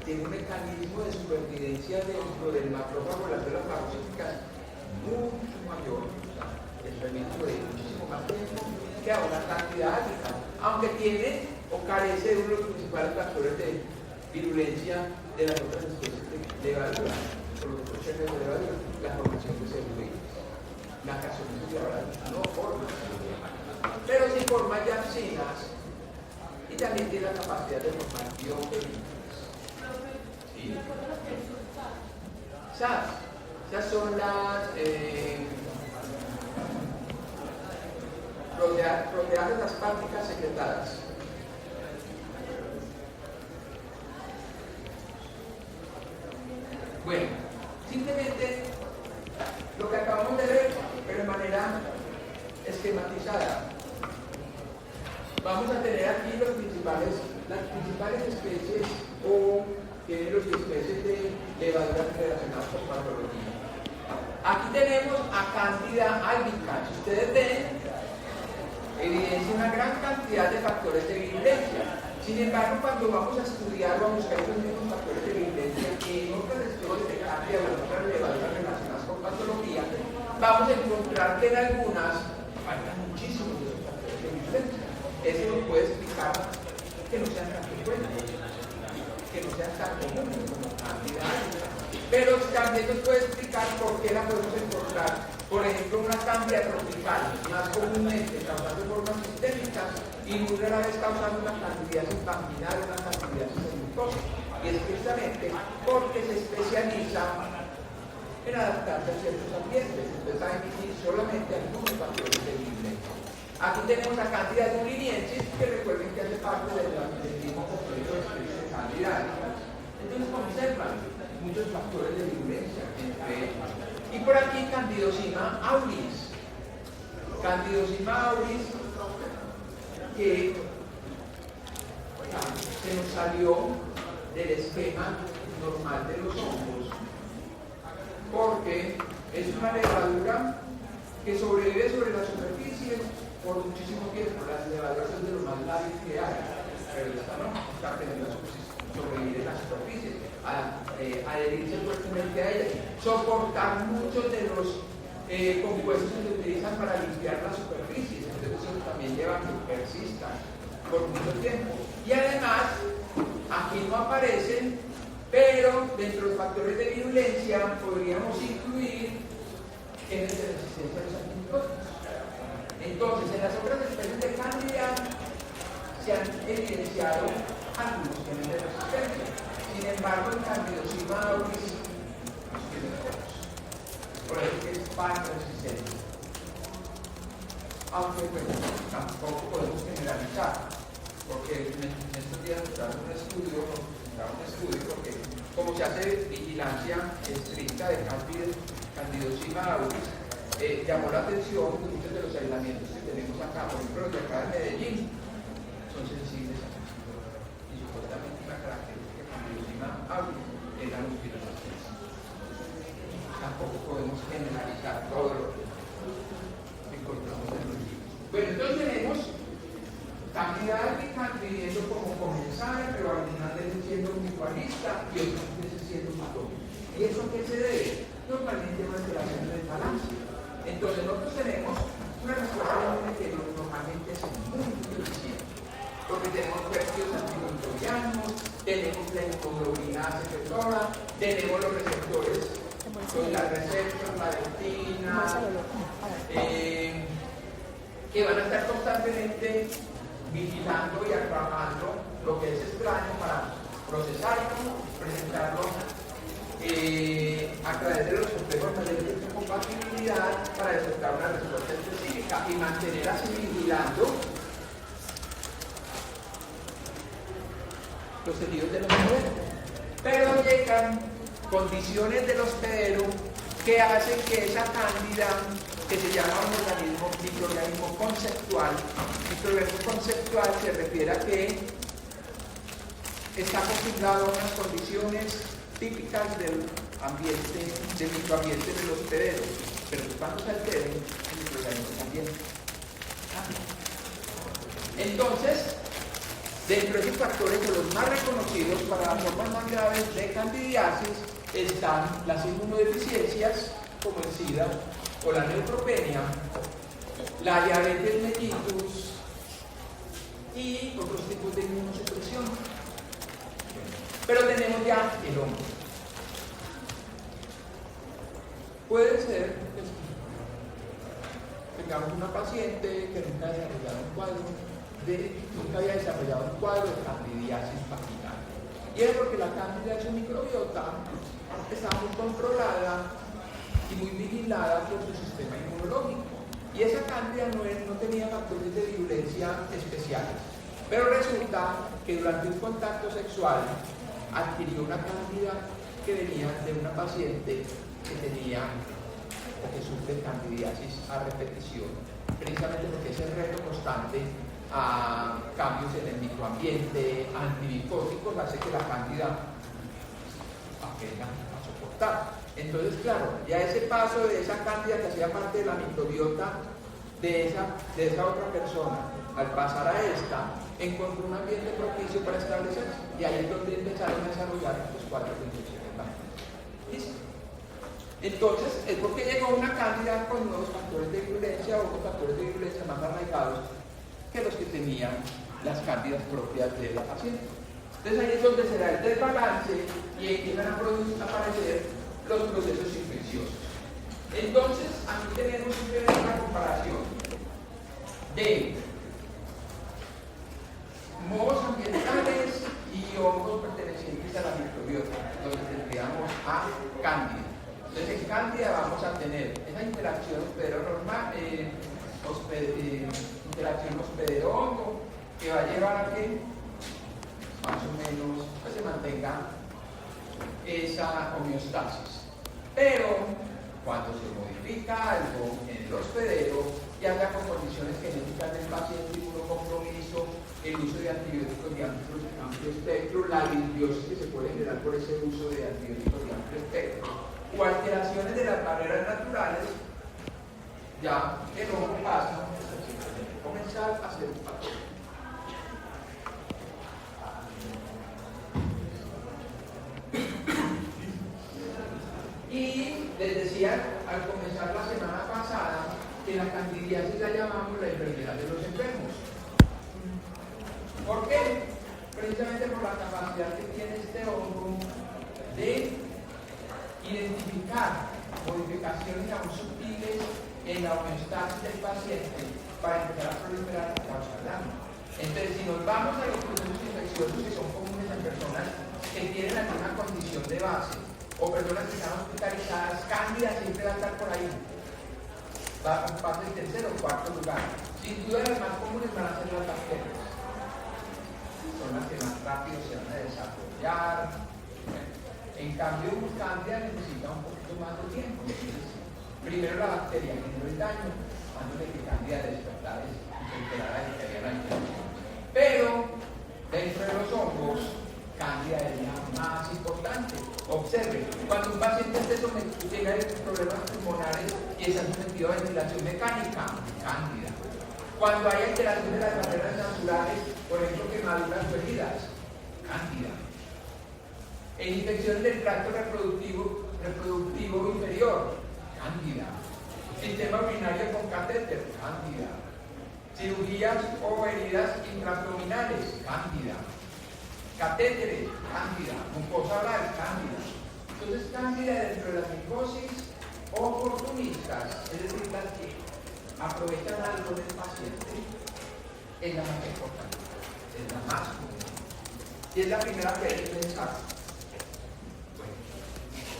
Tiene un mecanismo de supervivencia dentro del macrófago de las células fagocíticas mucho mayor, el permiso de muchísimo más tiempo que a una cantidad alta, aunque tiene o carece de uno de los principales factores de virulencia de las otras especies de levadura, por los procesos de levadura, la formación de celulitis. La Casuarisis glabratus no forma celulitis, pero sí forma yapsinas y también tiene la capacidad de formar biopelículas. Esas son las proteasas asparticas secretadas. Bueno, simplemente lo que acabamos de ver, pero de manera esquematizada. Vamos a tener aquí las principales especies o géneros y especies de levaduras relacionadas con patología. Aquí tenemos a Candida albicans. Si ustedes ven, evidencia una gran cantidad de factores de virulencia. Sin embargo, cuando vamos a estudiar o a buscar esos mismos factores de virulencia en otras especies de Candida o en otras levaduras relacionadas con patología, vamos a encontrar que en algunas faltan muchísimos de esos factores de virulencia. Eso nos puede explicar que no sean tan frecuentes, que no sean tan comunes como Candida albicans. Pero también nos puede explicar por qué la podemos encontrar, por ejemplo, una Candida tropical, más comúnmente causando formas sistémicas y muy rara vez causando una candidiasis vaginal o una candidiasis en mucosa. Y es precisamente porque se especializa en adaptarse a ciertos ambientes. Entonces hay que ir solamente a algunos factores de virulencia. Aquí tenemos a Candida duliniensis, que recuerden que hace parte del mismo complejo de especies de Candida albicans. Entonces observan muchos factores de virulencia entre ellos. Y por aquí Candidocima auris. Candidocima auris que se nos salió del esquema normal de los hongos, porque es una levadura que sobrevive sobre la superficie por muchísimo tiempo. Las levaduras son de lo más lábil que hay, pero esta no, está aprendiendo a sobrevivir en la superficie, adherirse fuertemente a ella, soportar muchos de los compuestos que se utilizan para limpiar las superficies. Entonces eso también lleva a que persistan por mucho tiempo. Y además, aquí no aparecen, pero dentro de los factores de virulencia podríamos incluir genes de resistencia a los antibióticos. Entonces, en las otras especies de Candida se han evidenciado algunos genes de resistencia. Sin embargo, en Candidocima auris los tienen pocos. Por eso que es pan resistente. Aunque pues, tampoco podemos generalizar, porque en estos días nos traen un estudio, porque como se hace vigilancia estricta de Candidocima auris, llamó la atención que muchos de los aislamientos que tenemos acá, por ejemplo los de acá de Medellín, son sensibles a y supuestamente una característica de Candidocima auris es la multiresistencia. Tampoco podemos generalizar todo lo que encontramos en los libros. Bueno, entonces tenemos Candida albicans viviendo como comensal, pero al final siendo mutualista y otras veces siendo matón. ¿Y eso a qué se debe? Normalmente a una alteración del balance. Entonces nosotros tenemos una respuesta inmune que normalmente es muy eficiente, porque tenemos pérdidos antimicrobianos, tenemos la inmunoglobulina A secretora, tenemos los receptores, la receptor, la leptina, que van a estar constantemente vigilando y atrapando lo que es extraño para procesarlo, presentarlo a través de los complejos mayores de compatibilidad para detectar una respuesta específica y mantener así vigilando los tejidos del hospedero. Pero llegan condiciones del hospedero que hacen que esa cándida, que se llama un microorganismo conceptual se refiere a que está acostumbrado a unas condiciones típicas del ambiente, del microambiente del hospedero, pero cuando se alteren, el microorganismo también. Entonces, dentro de esos factores, de los más reconocidos para las formas más graves de candidiasis, están las inmunodeficiencias, como el SIDA o la neutropenia, la diabetes mellitus y otros tipos de inmunosupresión. Pero tenemos ya el hongo. Puede ser que tengamos una paciente que nunca había desarrollado un cuadro de candidiasis vaginal. Y es porque la cándida de su microbiota estaba muy controlada y muy vigilada por su sistema inmunológico. Y esa cándida no tenía factores de virulencia especiales. Pero resulta que durante un contacto sexual adquirió una cándida que venía de una paciente que tenía o que sufre candidiasis a repetición, precisamente porque ese reto constante a cambios en el microambiente, antimicóticos, hace que la cándida aprenda a soportar. Entonces, claro, ya ese paso de esa cándida que hacía parte de la microbiota de esa otra persona, al pasar a esta, encontró un ambiente propicio para establecerse, y ahí es donde empezaron a desarrollar los cuadros de infección vaginal. ¿Listo? Entonces, es porque llegó una cándida con nuevos factores de virulencia o con factores de virulencia más arraigados que los que tenían las cándidas propias de la paciente. Entonces ahí es donde se da el desbalance y empiezan a aparecer los procesos infecciosos. Entonces, aquí tenemos una comparación de mohos ambientales y hongos pertenecientes a la microbiota, donde tendríamos a cándida. Entonces, en cándida vamos a tener esa interacción hospedero-normal, interacción hospedero-hongo, que va a llevar a que más o menos pues, se mantenga esa homeostasis. Pero cuando se modifica algo en el hospedero, ya sea con condiciones genéticas del paciente, inmunocompromiso, el uso de antibióticos de amplio espectro, la disbiosis que se puede generar por ese uso de antibióticos de amplio espectro, o alteraciones de las barreras naturales, ya el hongo pasa a comenzar a ser un patógeno. Y les decía al comenzar la semana pasada que la candidiasis la llamamos la enfermedad de los enfermos. ¿Por qué? Precisamente por la capacidad que tiene este hongo de identificar modificaciones aún sutiles en la homeostasis del paciente para empezar a proliferar y causar daño. Entonces, si nos vamos a los procesos infecciosos que son comunes en personas que tienen alguna condición de base o personas que están hospitalizadas, cándida siempre va a estar por ahí. Va a ocupar el tercer o cuarto lugar. Sin duda, las más comunes van a ser las bacterias. Son las que más rápido se van a desarrollar. En cambio, un cándida necesita un poquito más de tiempo. Primero la bacteria generó el daño antes de que cándida despertara y se enterara de que había la infección. Pero, dentro de los hongos, cándida es la más importante. Observe, cuando un paciente tenga problemas pulmonares y está sometido a ventilación mecánica, cándida. Cuando hay alteración de las barreras naturales, por ejemplo, quemaduras o heridas, cándida. En infecciones del tracto reproductivo inferior, cándida. Sistema urinario con catéter, cándida. Cirugías o heridas intraabdominales, cándida. catéteres, cándida, mucosa oral, cándida. Entonces, cándida dentro de las micosis oportunistas, es decir, las que aprovechan algo del paciente, es la más importante, es la más común. Y es la primera que hay que pensar. Bueno,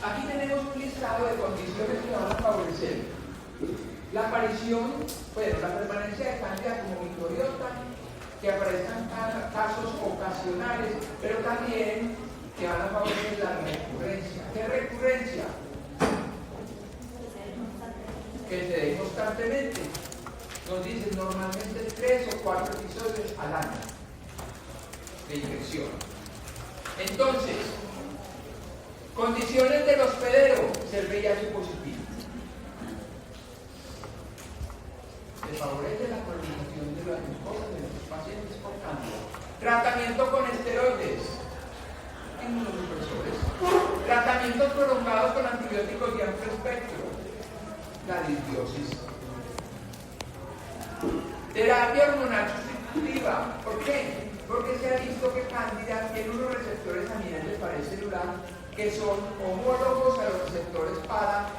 aquí tenemos un listado de condiciones que van a favorecer la aparición, bueno, la permanencia de cándida como microbiota, que aparezcan casos ocasionales, pero también que van a favorecer la recurrencia. ¿Qué recurrencia? Que se dé constantemente. Nos dicen normalmente 3 o 4 episodios al año de infección. Entonces, condiciones del hospedero, ser VIH positivo. Se favorece la colonización de las mucosas de los pacientes por cándida. Tratamiento con esteroides, inmunosupresores. Tratamientos prolongados con antibióticos de amplio espectro. La disbiosis. Terapia hormonal sustitutiva. ¿Por qué? Porque se ha visto que cándida tiene unos receptores a nivel de pared celular que son homólogos a los receptores para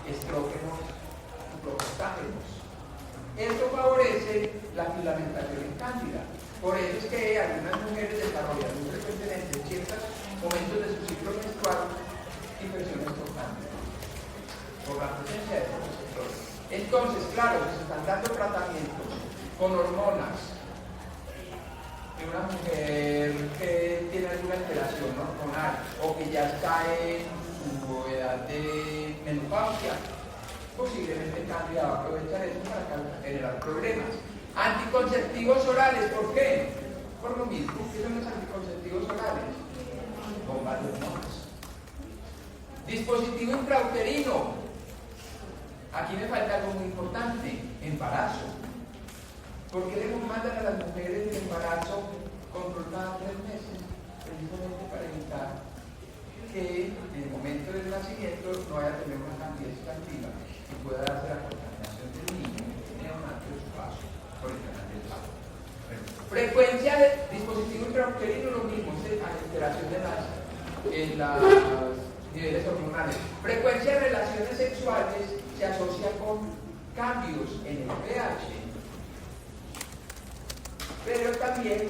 estrógenos y progestágenos. Esto favorece la filamentación en cándida. Por eso es que algunas mujeres desarrollan muy frecuentemente en ciertos momentos de su ciclo menstrual infecciones por cándida, por la presencia de estos receptores. Entonces, claro, se están dando tratamientos con hormonas de una mujer que tiene alguna alteración hormonal o que ya está en su edad de menopausia. Posiblemente cándida va a aprovechar eso para generar problemas. Anticonceptivos orales, ¿por qué? Por lo mismo. ¿Qué son los anticonceptivos orales? Bombas de hormonas. Dispositivo intrauterino. Aquí me falta algo muy importante: embarazo. ¿Por qué le mandan a las mujeres el embarazo control cada 3 meses? Precisamente para evitar que en el momento del nacimiento no vaya a tener una cantidad expansiva y pueda darse la contaminación del niño neonato de su paso por el canal del parto. Frecuencia de dispositivo intrauterino, lo mismo, es alteración de los niveles hormonales. Frecuencia de relaciones sexuales se asocia con cambios en el pH, pero también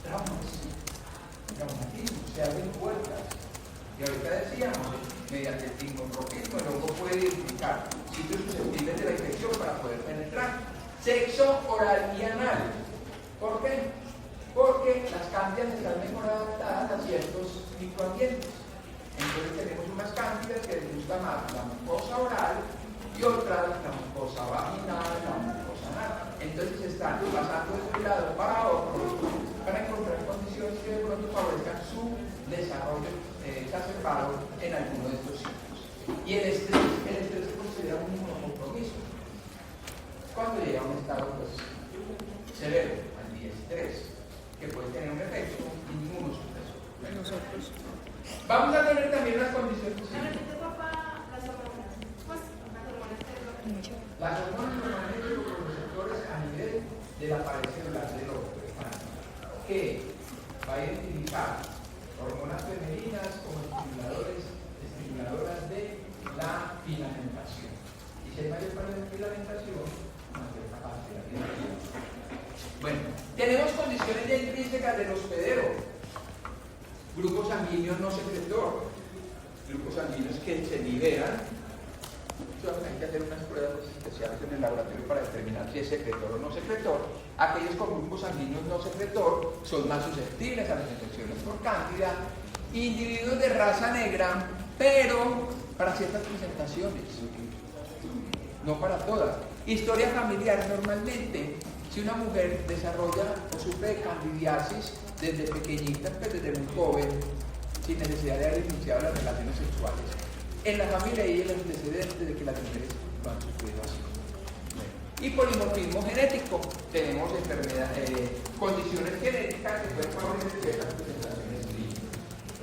traumatismo, se abren puertas. Y ahorita decíamos, mediante el timorroquismo, el hongo puede identificar sitios susceptibles de la infección para poder penetrar. Sexo oral y anal. ¿Por qué? Porque las cándidas están mejor adaptadas a ciertos microambientes. Entonces tenemos unas cándidas que les gusta más la mucosa oral y otras la mucosa vaginal, la mucosa anal. Entonces están pasando de un lado para otro para encontrar condiciones que de pronto favorezcan su desarrollo exacerbado en alguno de estos sitios. Y el estrés se considera un inmunocompromiso. Cuando llega a un estado severo, al diestrés, que puede tener un efecto inmunosupresor. Vamos a tener también las condiciones. Las hormonas normalmente los receptores a nivel de la pared celular del óvulo, que va a identificar hormonas femeninas como estimuladoras de la filamentación. Y si hay mayor parte de filamentación, mayor capacidad de filamentación. Bueno, tenemos condiciones ya intrínsecas del hospedero. Grupo sanguíneo no secretor. Grupos sanguíneos que se liberan. Hay que hacer unas pruebas especiales en el laboratorio para determinar si es secretor o no secretor. Aquellos con grupos sanguíneos no secretor son más susceptibles a las infecciones por cándida. Individuos de raza negra, pero para ciertas presentaciones, no para todas. Historia familiar: normalmente, si una mujer desarrolla o sufre de candidiasis desde pequeñita, pues desde muy joven, sin necesidad de haber iniciado las relaciones sexuales, en la familia hay el antecedente de que las mujeres lo han sufrido así. Y polimorfismo genético: tenemos condiciones genéticas que pueden favorecer ciertas presentaciones clínicas.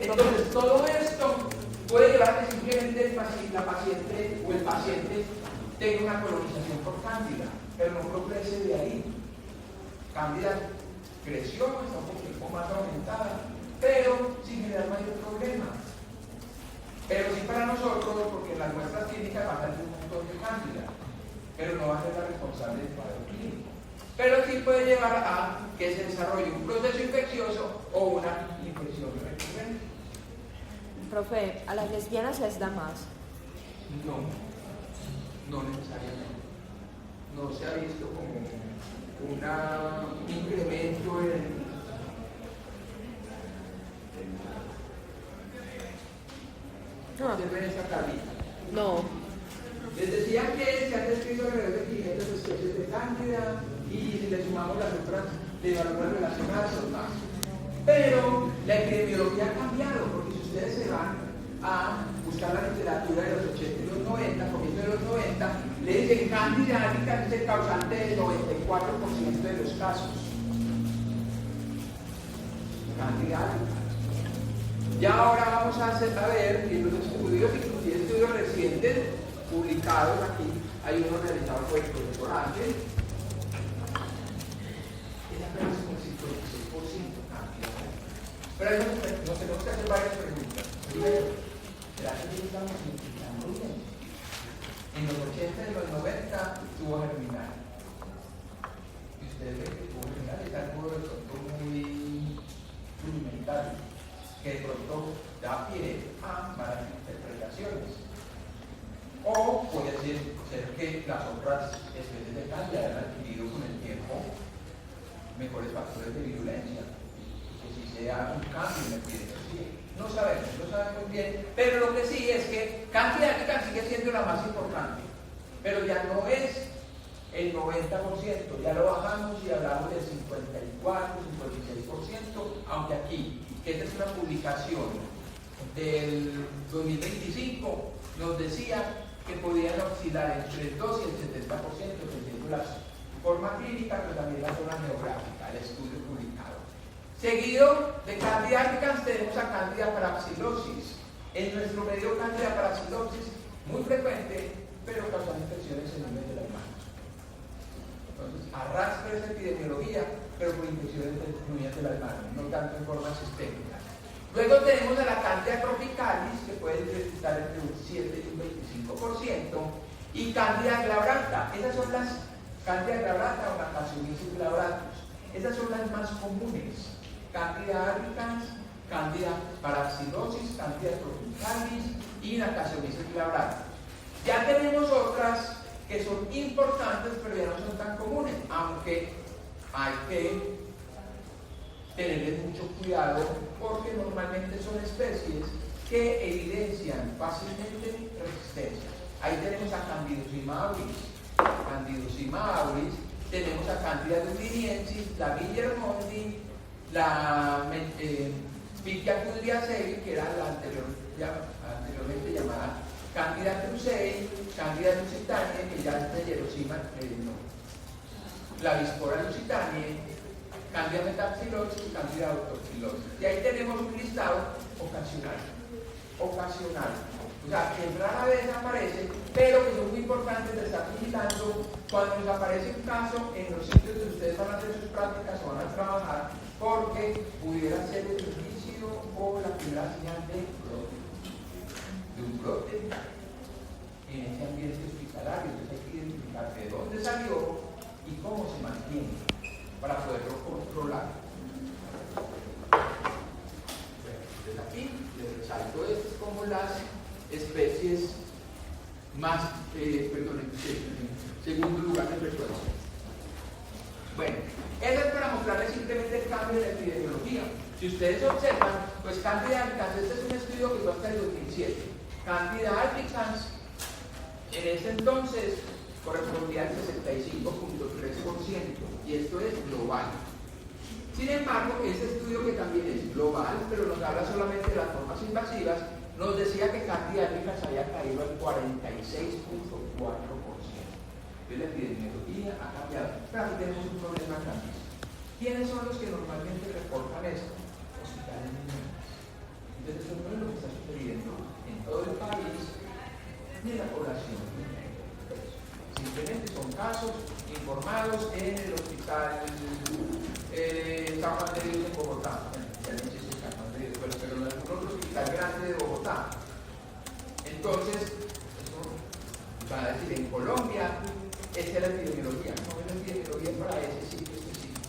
Entonces, todo esto puede llevar a que simplemente la paciente o el paciente tenga una colonización por cándida, pero no progrese de ahí. Cándida creció, está un poquito más aumentada, pero sin generar mayor problema. Pero sí para nosotros, porque en las muestras clínicas va a salir un montón de cándida, pero no va a ser la responsable del cuadro clínico. Pero sí puede llevar a que se desarrolle un proceso infeccioso o una infección recurrente. Profe, ¿a las lesbianas les da más? No, no necesariamente. No se ha visto como un incremento en observen esa tablita. No. Les decía que se han descrito alrededor de 500 especies de cándida y si le sumamos las otras de algunas relacionadas son más. Pero la epidemiología ha cambiado, porque si ustedes se van a buscar la literatura de los 80 y los 90, comienzo de los 90, le dicen cándida albicans es el causante del 94% de los casos. Cándida albicans. Ya ahora vamos a ver en los estudios, inclusive estudios recientes publicados aquí, hay uno realizado por el profesor Ángel, es apenas un 56% cantidad. Pero ahí nos tenemos que hacer varias preguntas. Primero, ¿será que ya estamos identificando bien? En los 80 y los 90 tuvo germinal. Y ustedes ven que tuvo germinal es algo de pronto muy rudimentario, que de pronto da pie a malas interpretaciones. O puede ser que las otras especies de cándida hayan adquirido con el tiempo mejores factores de virulencia, que si sea un cambio en la epidemiología. No sabemos bien, pero lo que sí es que cándida albicans sigue siendo la más importante, pero ya no es el 90%, ya lo bajamos y hablamos del 54, 56%, aunque aquí, que esta es una publicación del 2025, nos decía que podían oscilar entre el 2 y el 70%, dependiendo de la forma clínica, pero también la zona geográfica, el estudio publicado. Seguido de cándida albicans tenemos a cándida parapsilosis. En nuestro medio cándida parapsilosis, muy frecuente, pero causa infecciones en de las manos. Entonces, arrastra esa epidemiología, pero por infecciones de las manos, no tanto en forma sistémica. Luego tenemos a la cándida tropicalis, que puede estar entre un 7 y un 25%, y cándida glabrata. Esas son las cándida glabrata o Nacasomyces glabratus. Esas son las más comunes. Cándida albicans, cándida parapsilosis, cándida tropicalis y Nacasomyces glabratus. Ya tenemos otras que son importantes, pero ya no son tan comunes, aunque hay que tenerles mucho cuidado porque normalmente son especies que evidencian fácilmente resistencia. Ahí tenemos a Candidocima auris, tenemos a Candida dudiniensis, la Villermondi, la Pichia cudriaceae, que era la anteriormente llamada Candida crucei, Candida lusitaniae, que ya es de Yerosima, la Bispora lusitaniae, Candida metapsilosis y Candida autopsilosis. Y ahí tenemos un listado ocasional. O sea, que rara vez aparece, pero que son muy importantes de estar vigilando cuando les aparece un caso en los sitios donde ustedes van a hacer sus prácticas o van a trabajar, porque pudiera ser el inicio o la primera señal de un brote en ese ambiente hospitalario. Entonces hay que identificar de dónde salió y cómo se mantiene para poderlo controlar. Desde aquí les resalto esto como las especies más, segundo lugar de frecuencia. Bueno, eso es para mostrarles simplemente el cambio de la epidemiología. Si ustedes observan, pues Candida albicans, este es un estudio que fue hasta el 2007. Candida albicans, en ese entonces, correspondía al 65.3%, y esto es global. Sin embargo, este estudio, que también es global, pero nos habla solamente de las formas invasivas, nos decía que Candida albicans había caído al 46.4%. Entonces la epidemiología ha cambiado, pero aquí tenemos un problema grandísimo. ¿Quiénes son los que normalmente reportan esto? Hospitales de niños. Entonces eso no es lo que está sucediendo en todo el país ni en la población. Simplemente son casos informados en el hospital San Juan de Dios en Bogotá. San Juan de de Bogotá. Entonces, eso van a decir, en Colombia, esta es la epidemiología, no es la epidemiología para ese sitio específico.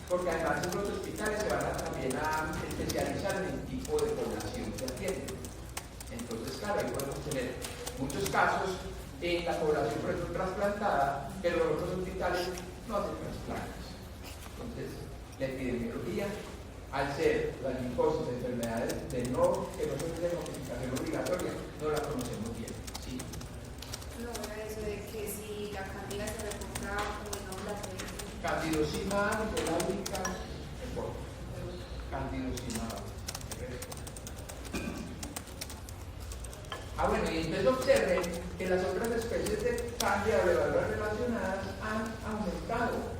Porque además en los hospitales se van a también a especializar en el tipo de población que atienden. Entonces, claro, ahí podemos tener muchos casos en la población, por ejemplo, trasplantada, pero los otros hospitales no hacen trasplantes. Entonces, la epidemiología, al ser la linfosis, enfermedades que no son de notificación obligatoria, no la conocemos bien. ¿Sí? No, era eso de que si la candida se reporta o no la tenemos. Candidosima, nicoláudica, candidosima. Bueno, y entonces observen que las otras especies de Candida o de valores relacionadas han aumentado.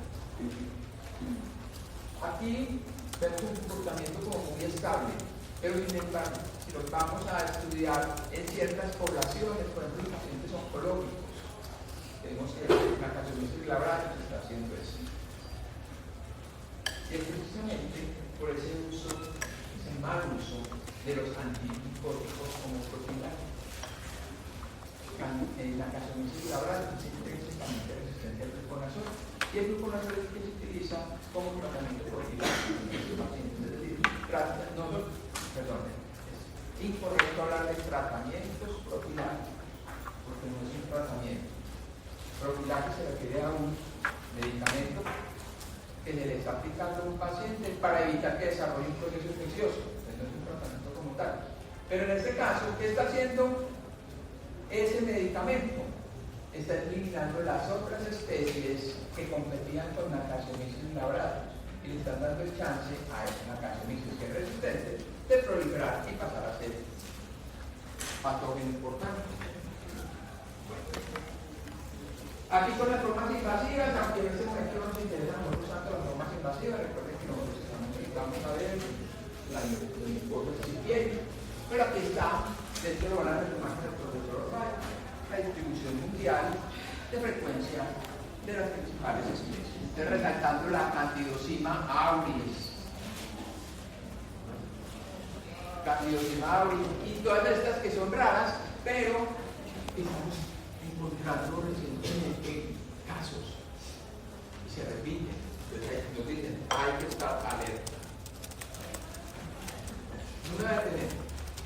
Aquí vemos un comportamiento como muy estable, pero sin embargo, si nos vamos a estudiar en ciertas poblaciones, por ejemplo, los pacientes oncológicos, vemos que la Cacciomyces glabra se está haciendo eso. Y es precisamente por ese uso, ese mal uso de los antibióticos como profilácticos. En la Cacciomyces glabra se intrínsecamente resistente al fluconazol, y el fluconazol es el que se utiliza como tratamiento profiláctico en estos pacientes. Es decir, es incorrecto hablar de tratamientos profilácticos, porque no es un tratamiento. Profilaxis se refiere a un medicamento que se le está aplicando a un paciente para evitar que desarrolle un proceso infeccioso. Entonces no es un tratamiento como tal. Pero en este caso, ¿qué está haciendo ese medicamento? Está eliminando las otras especies que competían con la Cacciomyces glabra y le están dando el chance a esa Cacciomyces que es resistente de proliferar y pasar a ser patógeno importante. Aquí con las formas invasivas, aunque en este momento no nos interesan mucho tanto las formas invasivas, recuerden que nosotros vamos a ver la hipótesis piel, pero aquí está, de hecho lo van a retomar con el profesor Orbay, la distribución mundial de frecuencia de las principales especies. Estoy resaltando la Candidosima auris. Candidosima auris y todas estas que son raras, pero estamos encontrando recientemente casos y se repiten. Entonces nos dicen, hay que estar alerta. No me voy a detener,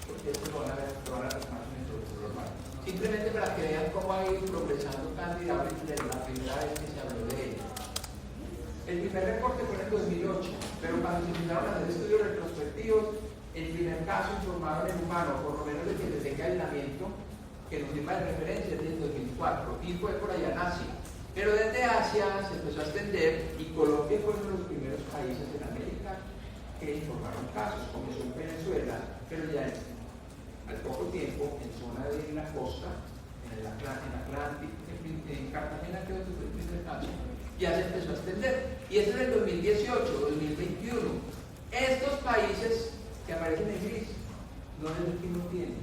porque esto lo van a ver, lo van a retomar en el profesor Orbay. Simplemente para que vean cómo ha ido progresando Candida auris desde la primera vez que se habló de ella. El primer reporte fue en el 2008, pero cuando se empezaron a hacer estudios retrospectivos, el primer caso informado en el humano, por lo menos de que se tenga aislamiento, que nos sirva de referencia, es del 2004, y fue por allá en Asia. Pero desde Asia se empezó a extender y Colombia fue uno de los primeros países en América que informaron casos, comenzó en Venezuela, pero ya al poco tiempo en zona de la costa, en el Atlántico, en Cartagena creo que fue el primer caso, ya se empezó a extender. Y eso en el 2018, 2021. Estos países que aparecen en gris, no es el que no tienen,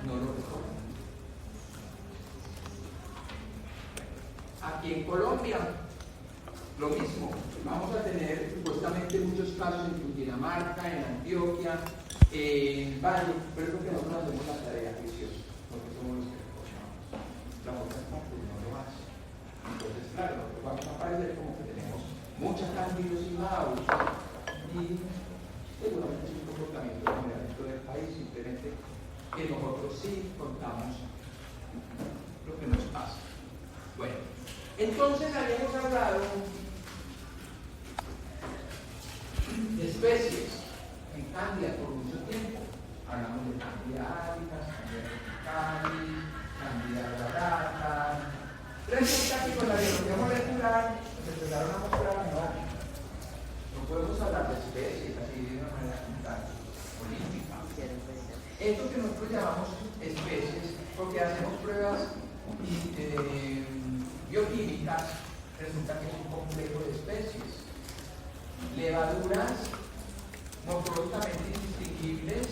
no lo reconocen. Aquí en Colombia, lo mismo. Vamos a tener supuestamente muchos casos en Cundinamarca, en Antioquia, en Valle, pero creo que nosotros hacemos la tarea juiciosa, porque somos los que recogemos. La otra parte no lo hace. Entonces, claro, nosotros vamos a parecer como que tenemos mucha Candidosima auris y seguramente es un comportamiento general dentro del país, simplemente que nosotros sí contamos lo que nos pasa. Bueno, entonces habíamos hablado de especies en Candida por mucho tiempo. Hablamos de Candida albicans, Candida tropicalis, Candida glabrata. Resulta que con la biología molecular nos empezaron a mostrar no podemos hablar de especies así de una manera tan política. Esto que nosotros llamamos especies, porque hacemos pruebas bioquímicas, resulta que es un complejo de especies. Levaduras morfológicamente indistinguibles,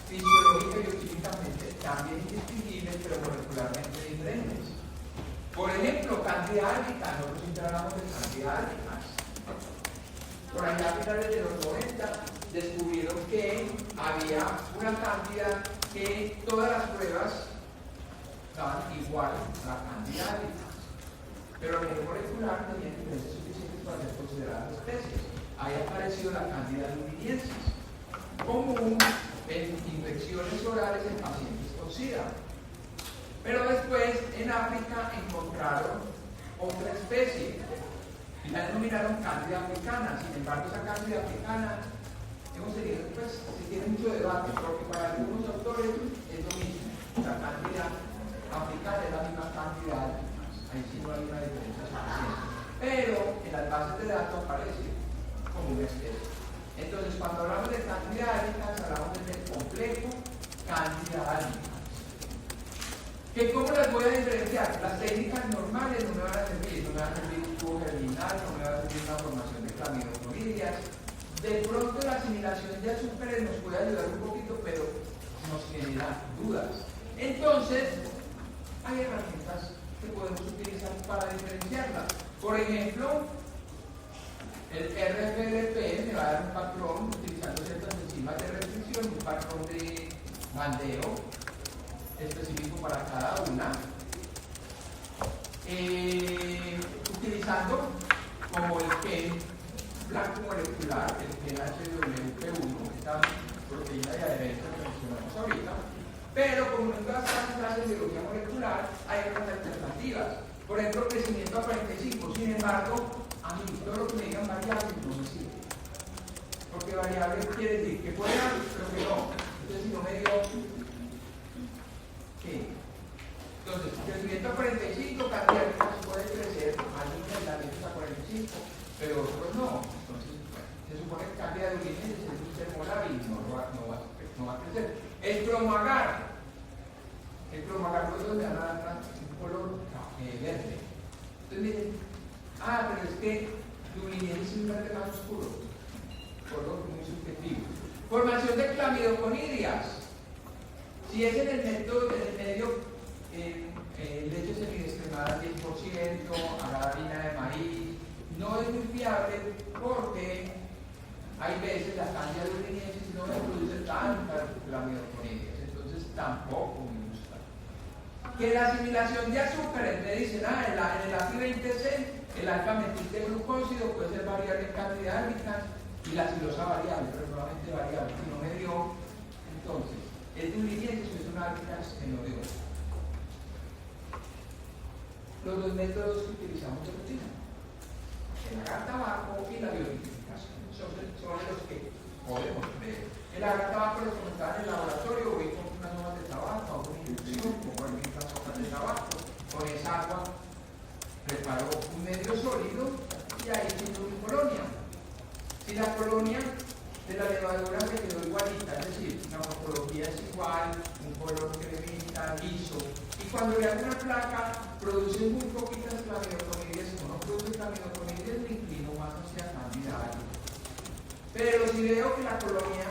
fisiológica y bioquímicamente también indistinguibles, pero molecularmente diferentes. Por ejemplo, Candida albicans, nosotros siempre hablamos de Candida albicans. Por allá a finales de los 90 descubrieron que había una cantidad que todas las pruebas daban igual a la cantidad de habitantes, pero a nivel molecular tenían diferencias suficientes para ser consideradas especies. Ahí ha aparecido la candida londinensis, común en infecciones orales en pacientes con SIDA. Pero después en África encontraron otra especie y la denominaron cándida africana. Sin embargo, esa cándida africana, hemos tenido, pues, se tiene mucho debate, porque para algunos autores es lo mismo. La cándida africana es la misma cantidad, ahí sí no hay una diferencia suficiente. Pero en las bases de datos aparece como una especie. Entonces, cuando hablamos de cándida albicans, hablamos del complejo cándida albicans. ¿Que ¿Cómo las voy a diferenciar? Las técnicas normales no me van a servir, no me van a servir un tubo germinal, no me va a servir una formación de clamidocloridias. De pronto la asimilación de azúcares nos puede ayudar un poquito, pero nos genera dudas. Entonces, hay herramientas que podemos utilizar para diferenciarlas. Por ejemplo, el RFLP me va a dar un patrón utilizando ciertas enzimas de restricción, un patrón de bandeo específico para cada una, utilizando como el gen blanco molecular, el gen HWP1, esta proteína de adherencia que mencionamos ahorita, pero como en todas las clases de biología molecular hay otras alternativas. Por ejemplo, crecimiento a 45. Sin embargo, a mí todo lo que me digan variable no me sirve, porque variable quiere decir que puede dar, pero que no. Entonces, si no me dio entonces, crecimiento a 45, cantidad de cosas puede crecer, algunos aislamientos a 45, pero otros no. Entonces, bueno, se supone que cambia de origen, es un termolar y no va a crecer. El cromoagar es donde van a dar un color verde. Entonces miren, pero es que luminense es un verde más oscuro, color muy subjetivo. Formación de clamidocloridias. Si es en el método, en el medio, leche semidescremada al 10%, harina de maíz, no es muy fiable porque hay veces la cándida londinensis no me produce tanta clamidocloridias, entonces tampoco me gusta. Que la asimilación de azúcares, me dicen, en el ACI20C, el alfa-metil de glucósido puede ser variable en cantidad albicans y la silosa variable, pero probablemente variable, si no me dio, entonces, ¿es de londinensis o es una albicans que no dio? Los dos métodos que utilizamos de rutina, el agar tabaco y la biodificación, son los que podemos ver. El agar tabaco lo comentaba en el laboratorio, voy con unas hojas de tabaco, hago una inducción, pongo algunas hojas de tabaco, con esa agua preparo un medio sólido y ahí tengo mi colonia. Si la colonia de la levadura me quedó igualita, es decir, la morfología es igual, un color cremita, liso, y cuando le hago una placa produce muy poquitas clamidocloridias, como no produce clamidocloridias me inclino más hacia cantidad. Pero si veo que la colonia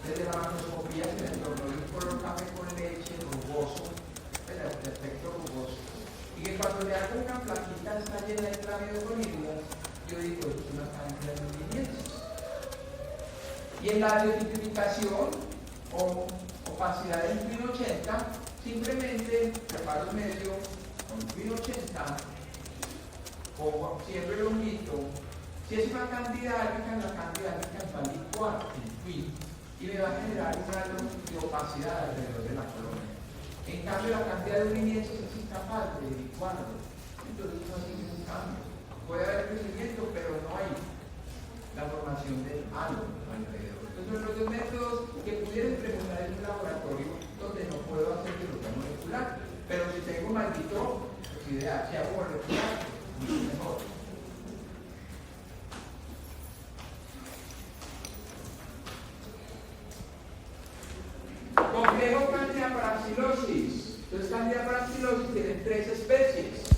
desde la macroscopía se le tornó de un color café con leche, rugoso, el efecto rugoso, y que cuando le hago una plaquita está llena de clamidocloridias, yo digo, esto es una cantidad de londinensis. Y en la biotipificación o opacidad del Pin 80, simplemente preparo el medio con Pin 80 o siempre lo mito. Si es una cantidad albican, la cantidad albican va a licuar el Pin y me va a generar un grado de opacidad alrededor de la colonia. En cambio, la cantidad de londinensis es incapaz de licuarlo. Entonces no hay ningún cambio. Puede haber crecimiento, pero no hay la formación del halo alrededor. Entonces, los dos métodos que pudieran preguntar en un laboratorio donde no puedo hacer biología molecular, pero si tengo maldito, pues ideal, si hago molecular, mucho mejor. Complejo Candida parapsilosis. Entonces, Candida parapsilosis tiene tres especies: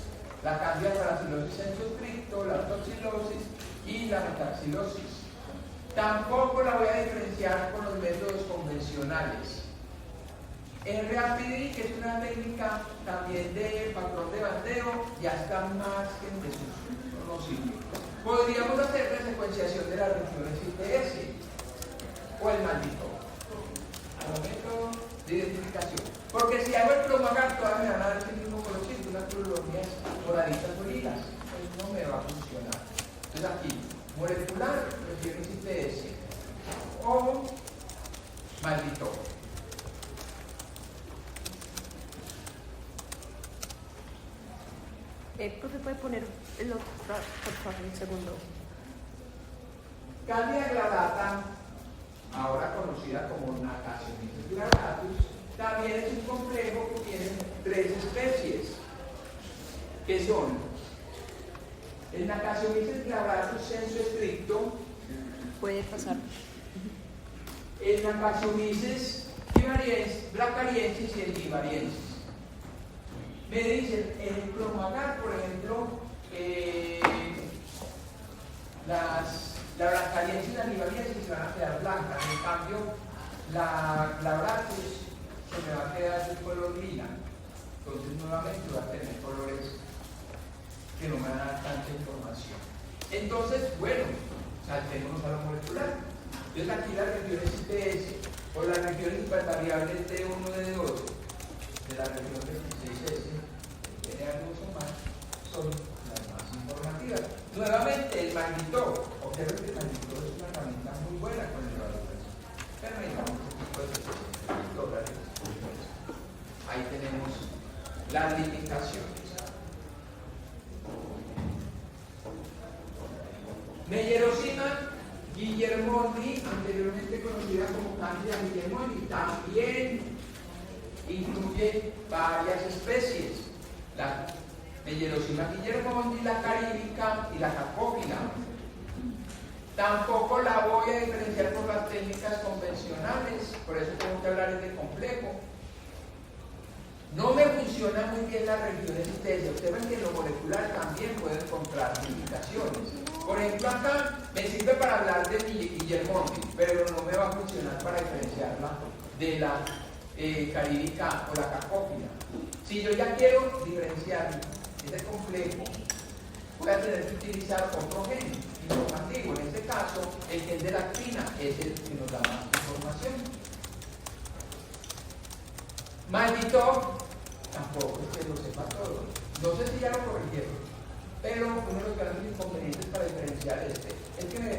la Candida parapsilosis sensostricto, la toxilosis y la metaxilosis. Tampoco la voy a diferenciar con los métodos convencionales. El RAPD, que es una técnica también de patrón de bandeo, ya está más que en desuso, no sirve. Podríamos hacer la secuenciación de las regiones ITS. o el maldito. Como método de identificación. Porque si hago el cromagar, todavía me van a dar el mismo colorcito, unas colorías moraditas o lilas. Pues no me va a funcionar. Entonces aquí, molecular, refiero IPS o maldito. Profe, ¿puede poner el otro, por favor, un segundo? Candida glabrata, ahora conocida como Nacasiomyces glabratus, también es un complejo que tiene 3 especies, que son el Nacasiomyces glabratus sensu estricto, Puede pasar. el Nacasiomyces blacariensis y el livariensis. Me dicen, en el cromagar, por ejemplo, la blacariensis y la livariensis se van a quedar blancas, en cambio, la glabratus se me va a quedar de color lila. Entonces, nuevamente va a tener colores que no me van a dar tanta información. Entonces, bueno, saltémonos a lo molecular. Entonces, aquí las regiones IPS o las regiones hipervariables D1, D2 de la región 26S, que tiene algo más, son las más informativas. Nuevamente, el magnitor. Observen que el magnitor es una herramienta muy buena con el evaluación. Pero necesitamos un tipo de procesos. Ahí tenemos las limitaciones. Meyerosima guillermondi, anteriormente conocida como Candida guillermondi, también incluye varias especies. La Meyerosima guillermondi, la caríbica y la cacófila. Tampoco la voy a diferenciar por las técnicas convencionales, por eso tengo que hablar de complejo. No me funciona muy bien las regiones IPS. Observen que en lo molecular también pueden encontrar limitaciones. Por ejemplo, acá me sirve para hablar de guillermondi, pero no me va a funcionar para diferenciarla de la caríbica o la cacófila. Si yo ya quiero diferenciar ese complejo, voy a tener que utilizar otro gen informativo. En este caso, el gen de lactina es el que nos da más información. Maldito, tampoco es que lo sepa todo. No sé si ya lo corrigieron, pero uno de los grandes inconvenientes para diferenciar es que me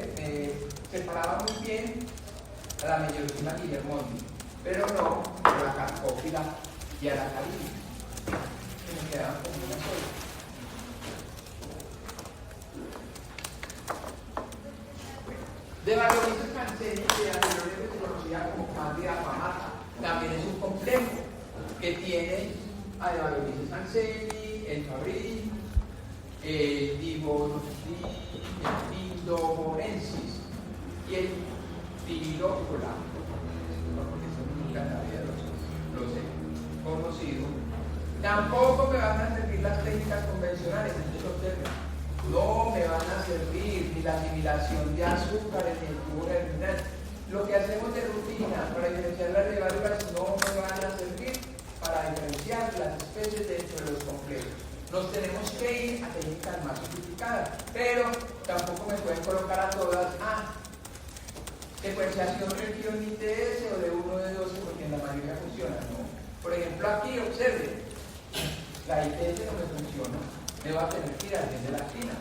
separaba muy bien a la Meyerosima guillermondi, pero no a la cacófila y a la caríbica, que me quedaban como una sola. De Barovicus canceri, que anteriormente se conocía como Candida afamata, también es un complejo que tiene a De Barovicus canceri, el fabril, el Divorensis y el Pilocola, porque son nunca nadie los he conocido. Tampoco me van a servir las técnicas convencionales, no me van a servir ni la asimilación de azúcar en el tubo germinal. Lo que hacemos de rutina para diferenciar las levaduras no me van a servir para diferenciar las especies dentro de los complejos. Nos tenemos que ir a técnicas más sofisticadas, pero tampoco me pueden colocar a todas secuenciación región ITS o de 1 de 12 porque en la mayoría funciona, ¿no? Por ejemplo, aquí observen, la ITS no me funciona, me va a tener que ir al gen de la lactina.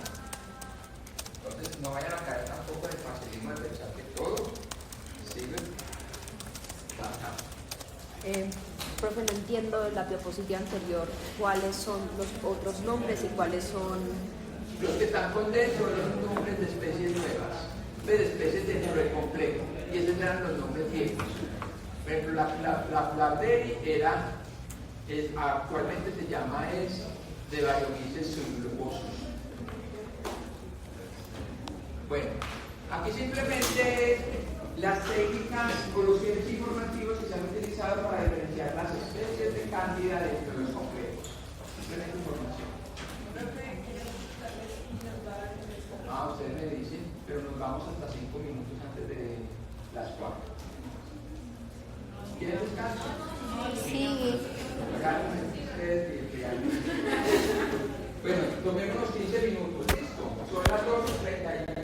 Entonces no vayan a caer tampoco en el facilismo de pensar que todo sirve. Profe, no entiendo la diapositiva anterior, ¿cuáles son los otros nombres y cuáles son? Los que están con dentro son los nombres de especies nuevas, de especies dentro del complejo, y esos eran los nombres viejos. Por ejemplo, la Flavderi actualmente se llama De Barovicus subglobosus. Bueno, aquí simplemente las técnicas o los genes informativos que se han utilizado para diferenciar las especies de Cándida dentro de los complejos. Simplemente información. Ustedes me dicen, pero nos vamos hasta 5 minutos antes de las 4. ¿Quieren descanso? Sí. Bueno, tomemos unos 15 minutos, listo. Son las 2:31.